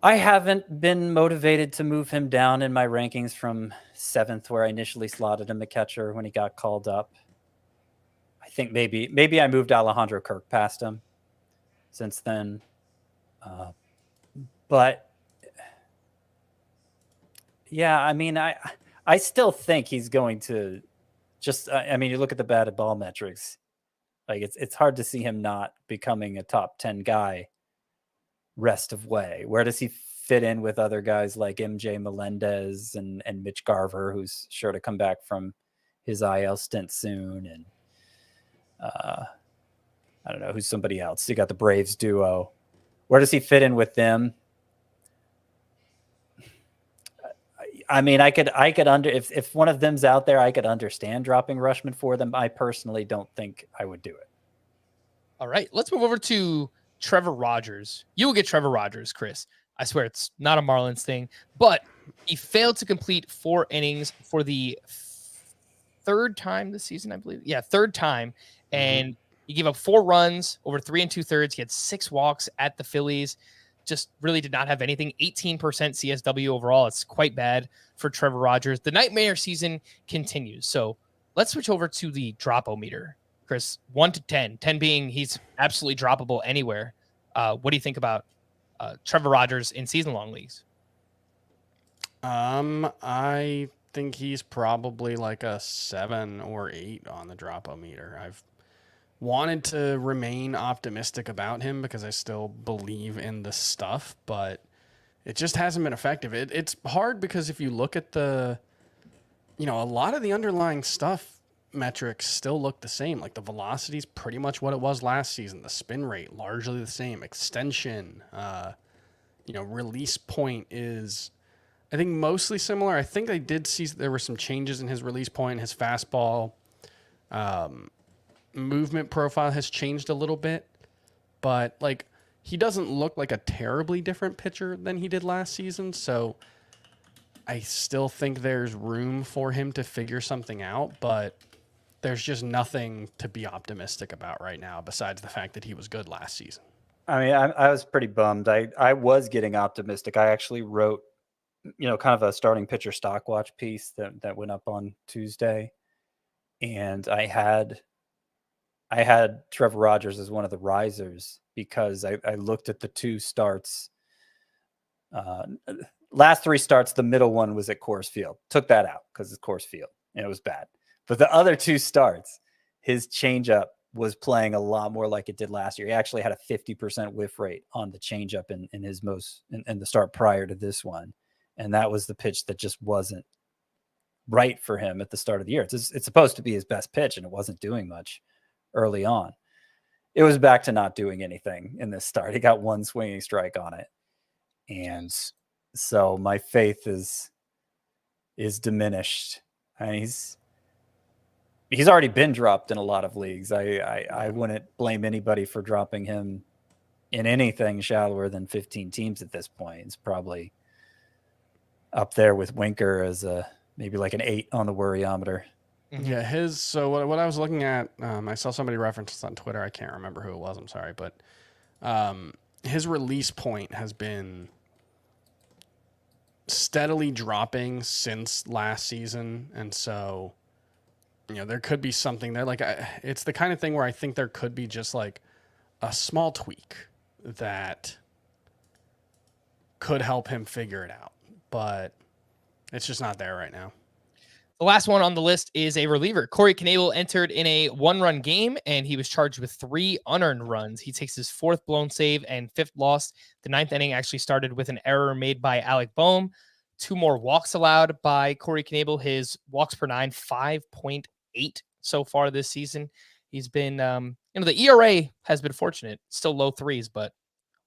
I haven't been motivated to move him down in my rankings from 7th, where I initially slotted him at catcher when he got called up. I think maybe I moved Alejandro Kirk past him since then. But yeah, I mean, I still think he's going to you look at the batted ball metrics, like it's hard to see him not becoming a top 10 guy rest of way. Where does he fit in with other guys like MJ Melendez and Mitch Garver, who's sure to come back from his IL stint soon? And I don't know who's somebody else. You got the Braves duo. Where does he fit in with them? I mean, I could if one of them's out there, I could understand dropping Rutschman for them. I personally don't think I would do it. All right, let's move over to Trevor Rogers. You will get Trevor Rogers, Chris. I swear it's not a Marlins thing, but he failed to complete 4 innings for the 3rd time this season, I believe. Yeah, 3rd time. And he gave up 4 runs over 3 2/3. He had 6 walks at the Phillies. Just really did not have anything. 18% CSW overall. It's quite bad for Trevor Rogers. The nightmare season continues. So let's switch over to the drop-o-meter. Chris, 1 to 10. 10 being he's absolutely droppable anywhere. What do you think about Trevor Rogers in season-long leagues? I think he's probably like a 7 or 8 on the drop-o-meter. I've wanted to remain optimistic about him because I still believe in the stuff, but it just hasn't been effective. It's hard because if you look at the a lot of the underlying stuff metrics still look the same. Like the velocity is pretty much what it was last season. The spin rate largely the same. Extension, release point is, I think, mostly similar. I think I did see there were some changes in his release point. His fastball movement profile has changed a little bit, but like he doesn't look like a terribly different pitcher than he did last season. So I still think there's room for him to figure something out, but there's just nothing to be optimistic about right now besides the fact that he was good last season. I mean, I was pretty bummed. I was getting optimistic. I actually wrote, kind of a starting pitcher stock watch piece that went up on Tuesday. And I had Trevor Rogers as one of the risers because I looked at the 2 starts. Last 3 starts, the middle one was at Coors Field. Took that out because it's Coors Field and it was bad. But the other 2 starts, his changeup was playing a lot more like it did last year. He actually had a 50% whiff rate on the changeup in the start prior to this one. And that was the pitch that just wasn't right for him at the start of the year. It's supposed to be his best pitch, and it wasn't doing much early on. It was back to not doing anything in this start. He got 1 swinging strike on it. And so my faith is diminished. I mean, he's already been dropped in a lot of leagues. I wouldn't blame anybody for dropping him in anything shallower than 15 teams at this point. It's probably up there with Winker as maybe like an 8 on the worryometer. Yeah, so what I was looking at, I saw somebody reference this on Twitter. I can't remember who it was. I'm sorry, but his release point has been steadily dropping since last season, and so there could be something there. Like it's the kind of thing where I think there could be just like a small tweak that could help him figure it out, but it's just not there right now. The last one on the list is a reliever. Corey Knebel entered in a 1-run game, and he was charged with 3 unearned runs. He takes his 4th blown save and 5th loss. The 9th inning actually started with an error made by Alec Boehm. 2 more walks allowed by Corey Knebel. His walks per 9, 5.8 so far this season. He's been, the ERA has been fortunate. Still low 3s, but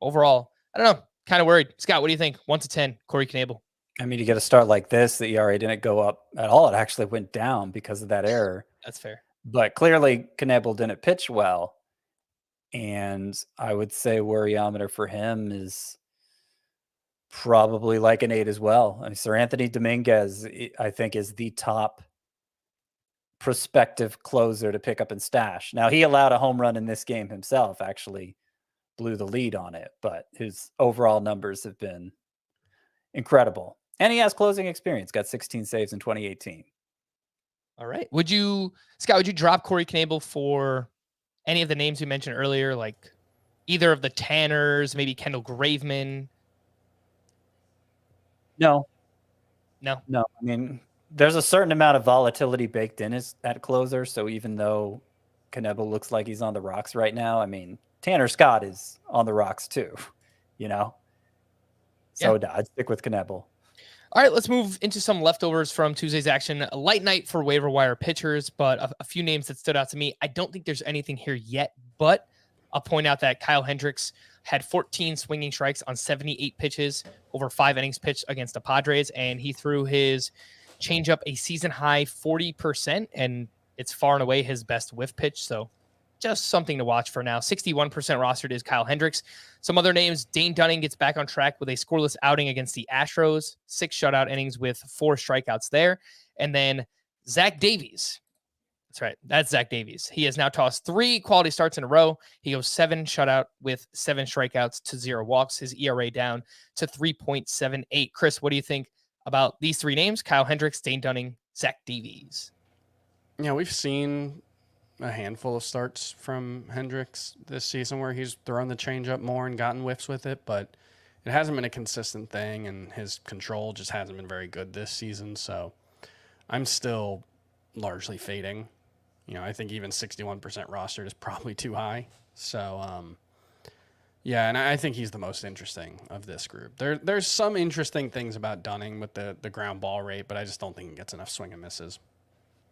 overall, I don't know. Kind of worried. Scott, what do you think? 1 to 10, Corey Knebel. I mean, you get a start like this, the ERA didn't go up at all. It actually went down because of that error. That's fair. But clearly, Knebel didn't pitch well. And I would say worryometer for him is probably like an 8 as well. I mean, Sir Anthony Dominguez, I think, is the top prospective closer to pick up and stash. Now, he allowed a home run in this game himself, actually blew the lead on it. But his overall numbers have been incredible. And he has closing experience, got 16 saves in 2018. All right. Scott, would you drop Corey Knebel for any of the names we mentioned earlier, like either of the Tanners, maybe Kendall Graveman? No. I mean, there's a certain amount of volatility baked in at closer. So even though Knebel looks like he's on the rocks right now, I mean, Tanner Scott is on the rocks too, So yeah. I'd stick with Knebel. All right, let's move into some leftovers from Tuesday's action. A light night for waiver wire pitchers, but a few names that stood out to me. I don't think there's anything here yet, but I'll point out that Kyle Hendricks had 14 swinging strikes on 78 pitches over 5 innings pitched against the Padres, and he threw his changeup a season-high 40%, and it's far and away his best whiff pitch, so just something to watch for now. 61% rostered is Kyle Hendricks. Some other names, Dane Dunning gets back on track with a scoreless outing against the Astros, 6 shutout innings with 4 strikeouts there. And then Zach Davies. That's right. That's Zach Davies. He has now tossed 3 quality starts in a row. He goes 7 shutout with 7 strikeouts to 0 walks. His ERA down to 3.78. Chris, what do you think about these 3 names? Kyle Hendricks, Dane Dunning, Zach Davies. Yeah, we've seen a handful of starts from Hendricks this season where he's thrown the changeup more and gotten whiffs with it, but it hasn't been a consistent thing, and his control just hasn't been very good this season. So I'm still largely fading. I think even 61% rostered is probably too high. So, Yeah, and I think he's the most interesting of this group. There's some interesting things about Dunning with the ground ball rate, but I just don't think he gets enough swing and misses.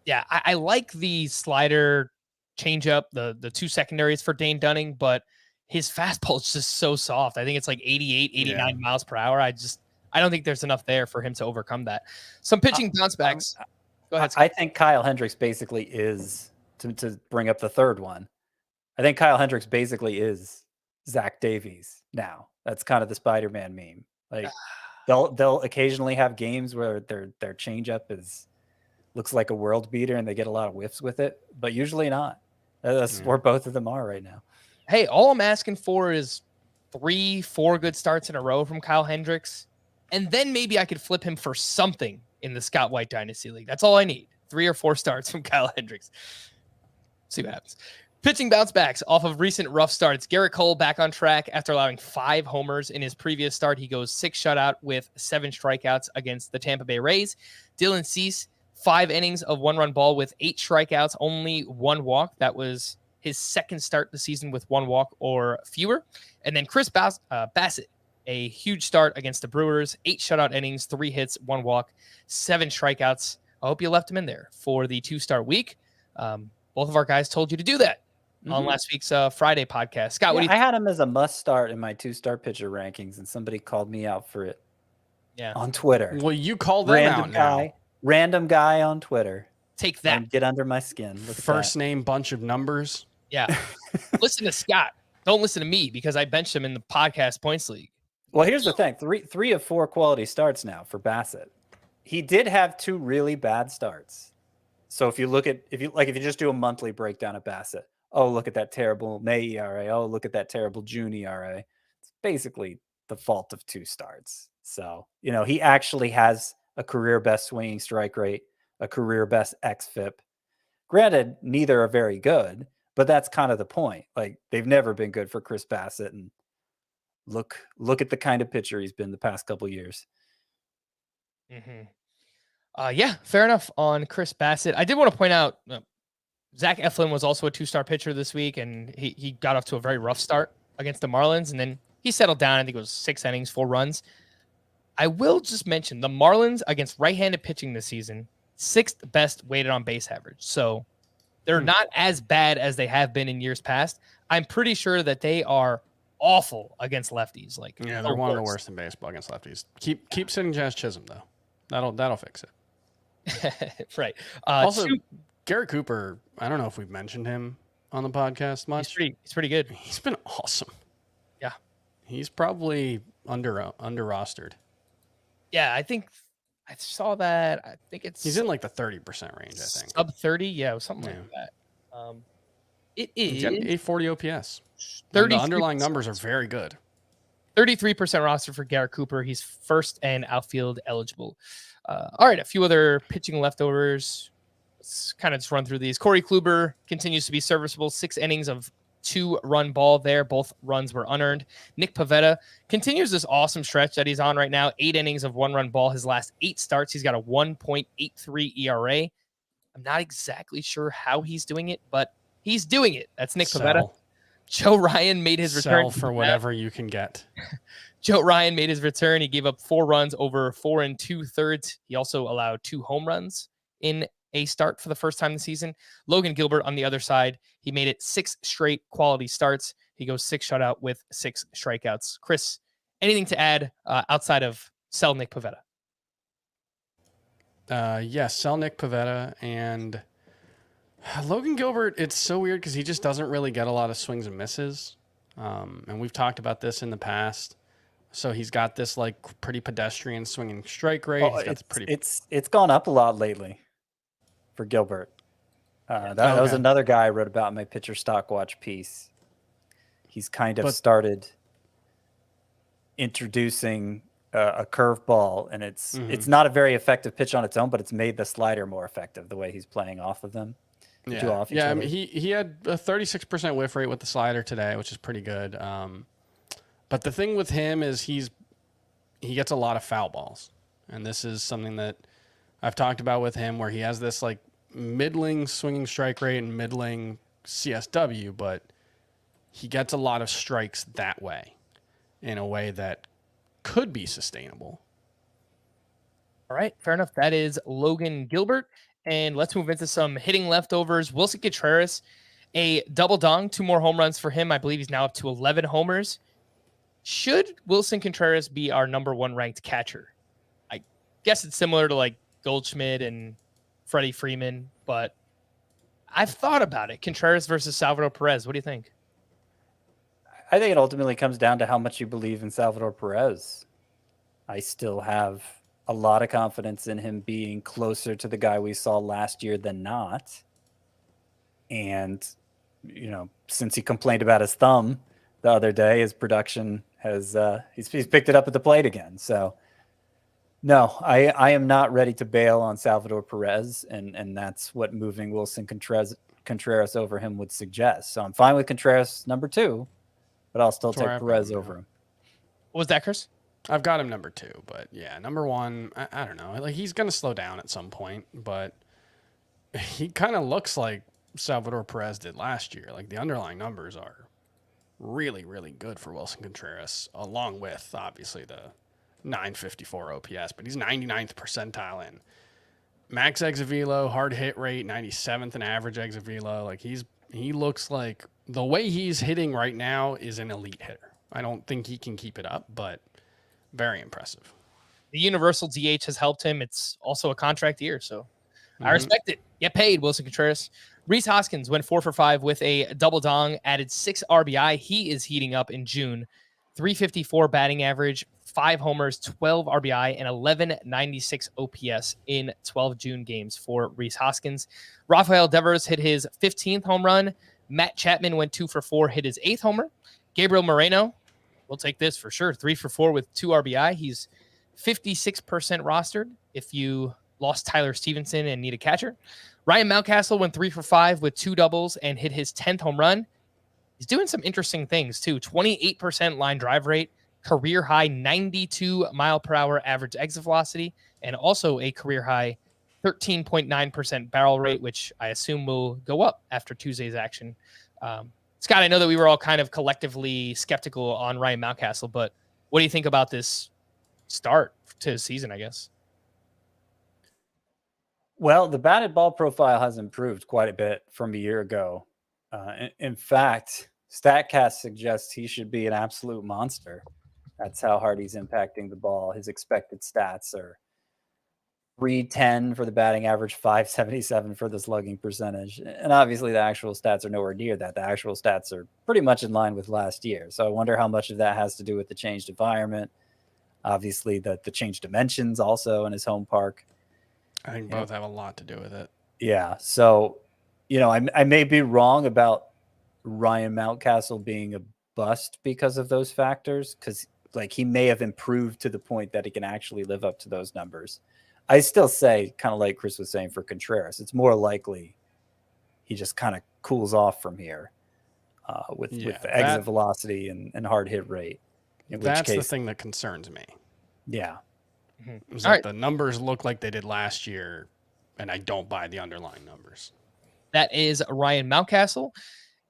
Yeah, I like the slider changeup, the two secondaries for Dane Dunning, but his fastball is just so soft. I think it's like 88, 89 miles per hour. I don't think there's enough there for him to overcome that. Some pitching bounce backs. Go ahead, Scott. I think Kyle Hendricks basically is, to bring up the third one, I think Kyle Hendricks basically is Zach Davies now. That's kind of the Spider-Man meme. Like they'll occasionally have games where their changeup looks like a world beater and they get a lot of whiffs with it, but usually not. That's where both of them are right now. Hey, all I'm asking for is 3-4 good starts in a row from Kyle Hendricks, and then maybe I could flip him for something in the Scott White Dynasty League. That's all I need. 3 or 4 starts from Kyle Hendricks. See what happens. Pitching bounce backs off of recent rough starts. Garrett Cole back on track after allowing 5 homers in his previous start. He goes 6 shutout with 7 strikeouts against the Tampa Bay Rays. Dylan Cease, 5 innings of 1-run ball with 8 strikeouts, only 1 walk. That was his second start the season with 1 walk or fewer. And then Chris Bassett, a huge start against the Brewers, 8 shutout innings, 3 hits, 1 walk, 7 strikeouts. I hope you left him in there for the 2-start week. Both of our guys told you to do that on last week's Friday podcast. Scott, what do you think? I had him as a must start in my 2-star pitcher rankings, and somebody called me out for it on Twitter. Well, you called them out now. Random guy on Twitter. Take that. And get under my skin. Look First name, bunch of numbers. Yeah. Listen to Scott. Don't listen to me because I benched him in the podcast points league. Well, here's the thing. 3 of 4 quality starts now for Bassett. He did have 2 really bad starts. So if you just do a monthly breakdown of Bassett, oh, look at that terrible May ERA. Oh, look at that terrible June ERA. It's basically the fault of 2 starts. So, he actually has a career best swinging strike rate, a career best xFIP. Granted, neither are very good, but that's kind of the point. Like, they've never been good for Chris Bassett, and look at the kind of pitcher he's been the past couple years. Yeah, fair enough on Chris Bassett. I did want to point out Zach Eflin was also a 2-star pitcher this week, and he got off to a very rough start against the Marlins, and then he settled down. I think it was 6 innings, 4 runs. I will just mention the Marlins against right-handed pitching this season, 6th best weighted on base average. So they're not as bad as they have been in years past. I'm pretty sure that they are awful against lefties. They're one of the worst in baseball against lefties. Keep sitting Jazz Chisholm though. That'll fix it. Right. Also, Garrett Cooper, I don't know if we've mentioned him on the podcast much. He's pretty good. He's been awesome. Yeah. He's probably under rostered. Yeah, I think I saw that. I think he's in like the 30% range, I think. Sub 30, yeah, something like that. It is. He's got 840 OPS. The underlying numbers are very good. 33% roster for Garrett Cooper. He's first and outfield eligible. All right, a few other pitching leftovers. Let's kind of just run through these. Corey Kluber continues to be serviceable. 6 innings of 2-run ball there. Both runs were unearned. Nick Pivetta continues this awesome stretch that he's on right now. 8 innings of 1-run ball. His last 8 starts, he's got a 1.83 ERA. I'm not exactly sure how he's doing it, but he's doing it. That's Nick Pivetta. Joe Ryan made his return. Sell for whatever you can get. Joe Ryan made his return. He gave up 4 runs over 4 2/3. He also allowed 2 home runs in a start for the first time this season. Logan Gilbert on the other side, he made it 6 straight quality starts. He goes 6 shutout with 6 strikeouts. Chris, anything to add outside of sell Nick Pivetta? Yes, sell Nick Pivetta and Logan Gilbert. It's so weird because he just doesn't really get a lot of swings and misses. And we've talked about this in the past. So he's got this like pretty pedestrian swinging strike rate. It's gone up a lot lately for Gilbert. That was another guy I wrote about in my pitcher stock watch piece. He's kind of started introducing a curveball, and it's not a very effective pitch on its own, but it's made the slider more effective the way he's playing off of them. Yeah, I mean, he had a 36% whiff rate with the slider today, which is pretty good. But the thing with him is he gets a lot of foul balls, and this is something that I've talked about with him, where he has this like middling swinging strike rate and middling CSW, but he gets a lot of strikes that way in a way that could be sustainable. All right, fair enough. That is Logan Gilbert. And let's move into some hitting leftovers. Wilson Contreras, a double dong, 2 more home runs for him. I believe he's now up to 11 homers. Should Wilson Contreras be our number 1 ranked catcher? I guess it's similar to like Goldschmidt and Freddie Freeman, but I've thought about it. Contreras versus Salvador Perez. What do you think? I think it ultimately comes down to how much you believe in Salvador Perez. I still have a lot of confidence in him being closer to the guy we saw last year than not. And, you know, since he complained about his thumb the other day, his production has, he's picked it up at the plate again. So, no, I am not ready to bail on Salvador Perez, and that's what moving Wilson Contreras over him would suggest. So I'm fine with Contreras number 2, but I'll still take Perez over him. What was that, Chris? I've got him number 2, but yeah, number 1, I don't know. Like, he's going to slow down at some point, but he kind of looks like Salvador Perez did last year. Like, the underlying numbers are really, really good for Wilson Contreras, along with, obviously, the 954 OPS, but he's 99th percentile in max exit velo, hard hit rate, 97th in average exit velo. Like, he looks like the way he's hitting right now is an elite hitter. I don't think he can keep it up, but very impressive. The universal DH has helped him. It's also a contract year, so I respect it. Get paid, Wilson Contreras. Rhys Hoskins went 4 for 5 with a double dong, added 6 RBI. He is heating up in June. 354 batting average, 5 homers, 12 RBI, and 1196 OPS in 12 June games for Rhys Hoskins. Rafael Devers hit his 15th home run. Matt Chapman went 2 for 4, hit his 8th homer. Gabriel Moreno, we'll take this for sure, 3 for 4 with 2 RBI. He's 56% rostered if you lost Tyler Stevenson and need a catcher. Ryan Mountcastle went 3 for 5 with 2 doubles and hit his 10th home run. He's doing some interesting things too. 28% line drive rate, career high 92 mile per hour average exit velocity, and also a career high 13.9% barrel rate, which I assume will go up after Tuesday's action. Scott, I know that we were all kind of collectively skeptical on Ryan Mountcastle, but what do you think about this start to the season, I guess? Well, the batted ball profile has improved quite a bit from a year ago. In fact, StatCast suggests he should be an absolute monster. That's how hard he's impacting the ball. His expected stats are 310 for the batting average, 577 for the slugging percentage. And obviously the actual stats are nowhere near that. The actual stats are pretty much in line with last year. So I wonder how much of that has to do with the changed environment. Obviously the changed dimensions also in his home park. I think both have a lot to do with it. Yeah. So, you know, I may be wrong about Ryan Mountcastle being a bust because of those factors, because like he may have improved to the point that he can actually live up to those numbers. I still say, kind of like Chris was saying for Contreras, it's more likely he just kind of cools off from here with the exit velocity and hard hit rate. That's the thing that concerns me. Yeah. It's like the numbers look like they did last year, and I don't buy the underlying numbers. That is Ryan Mountcastle.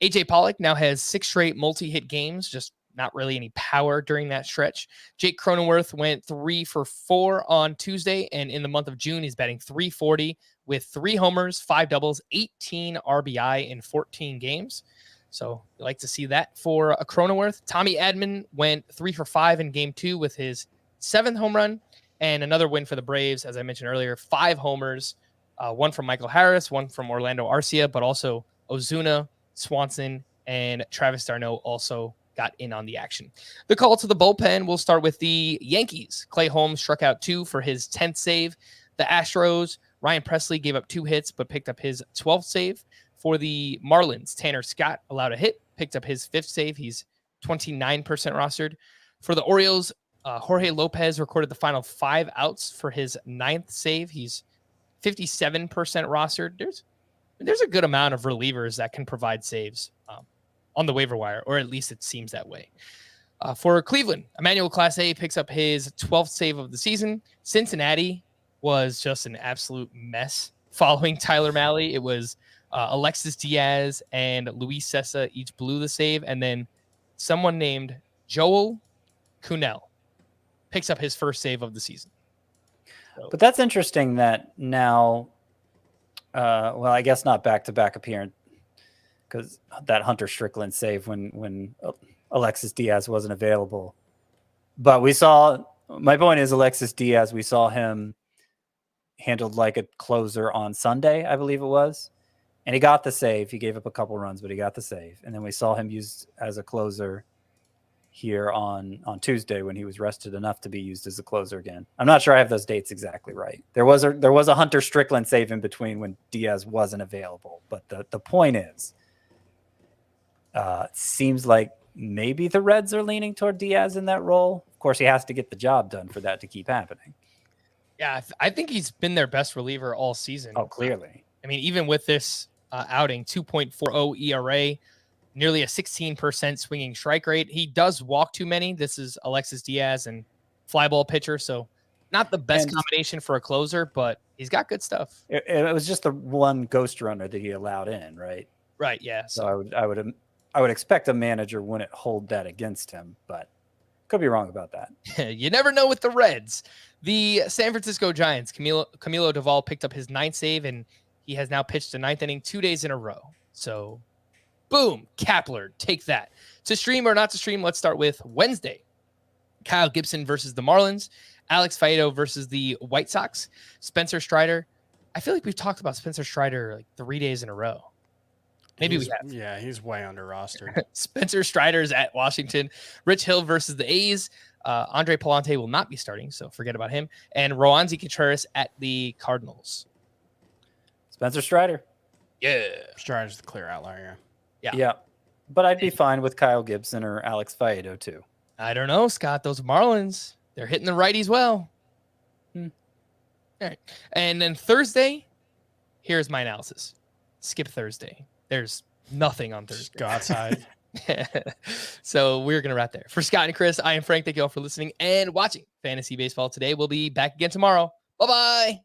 AJ Pollock now has 6 straight multi-hit games, just not really any power during that stretch. Jake Cronenworth went 3 for 4 on Tuesday, and in the month of June, he's batting .340 with 3 homers, 5 doubles, 18 RBI in 14 games. So you like to see that for a Cronenworth. Tommy Edman went 3 for 5 in game 2 with his 7th home run, and another win for the Braves, as I mentioned earlier, 5 homers, 1 from Michael Harris, 1 from Orlando Arcia, but also Ozuna, Swanson, and Travis d'Arnaud also got in on the action. The call to the bullpen, we'll start with the Yankees. Clay Holmes struck out 2 for his 10th save. The Astros, Ryan Presley gave up 2 hits, but picked up his 12th save. For the Marlins, Tanner Scott allowed a hit, picked up his 5th save. He's 29% rostered. For the Orioles, Jorge Lopez recorded the final 5 outs for his 9th save. He's 57% rostered. There's a good amount of relievers that can provide saves on the waiver wire, or at least it seems that way. For Cleveland, Emmanuel Clase picks up his 12th save of the season. Cincinnati was just an absolute mess following Tyler Mahle. It was Alexis Diaz and Luis Sessa each blew the save. And then someone named Joel Kuhnel picks up his first save of the season. So, But that's interesting that now, well, I guess not back-to-back appearance, because that Hunter Strickland save when Alexis Diaz wasn't available. But we saw, my point is Alexis Diaz, we saw him handled like a closer on Sunday, I believe it was. And he got the save. He gave up a couple runs, but he got the save. And then we saw him used as a closer here on Tuesday when he was rested enough to be used as a closer again. I'm not sure I have those dates exactly right. There was a Hunter Strickland save in between when Diaz wasn't available. But the point is, it seems like maybe the Reds are leaning toward Diaz in that role. Of course, he has to get the job done for that to keep happening. yeah, I think he's been their best reliever all season. Oh, clearly. I mean, even with this outing, 2.40 ERA, nearly a 16% swinging strike rate. He does walk too many. This is Alexis Diaz and fly ball pitcher, so not the best combination for a closer, but he's got good stuff. It was just the one ghost runner that he allowed in, right? Right, yeah. So I would expect a manager wouldn't hold that against him, but could be wrong about that. You never know with the Reds. The San Francisco Giants, Camilo Duvall picked up his 9th save, and he has now pitched the 9th inning 2 days in a row. So, boom, Kapler, take that. To stream or not to stream, let's start with Wednesday. Kyle Gibson versus the Marlins. Alex Faedo versus the White Sox. Spencer Strider. I feel like we've talked about Spencer Strider like 3 days in a row. Maybe we have. Yeah, he's way under rostered. Spencer Strider's at Washington. Rich Hill versus the A's. Andre Palante will not be starting, so forget about him. And Roansy Contreras at the Cardinals. Spencer Strider. Yeah. Strider's the clear outlier. Yeah. But I'd be fine with Kyle Gibson or Alex Faedo too. I don't know, Scott. Those Marlins, they're hitting the righties well. All right. And then Thursday, here's my analysis. Skip Thursday. There's nothing on Thursday. Just go outside. So we're going to wrap there. For Scott and Chris, I am Frank. Thank you all for listening and watching Fantasy Baseball today. We'll be back again tomorrow. Bye-bye.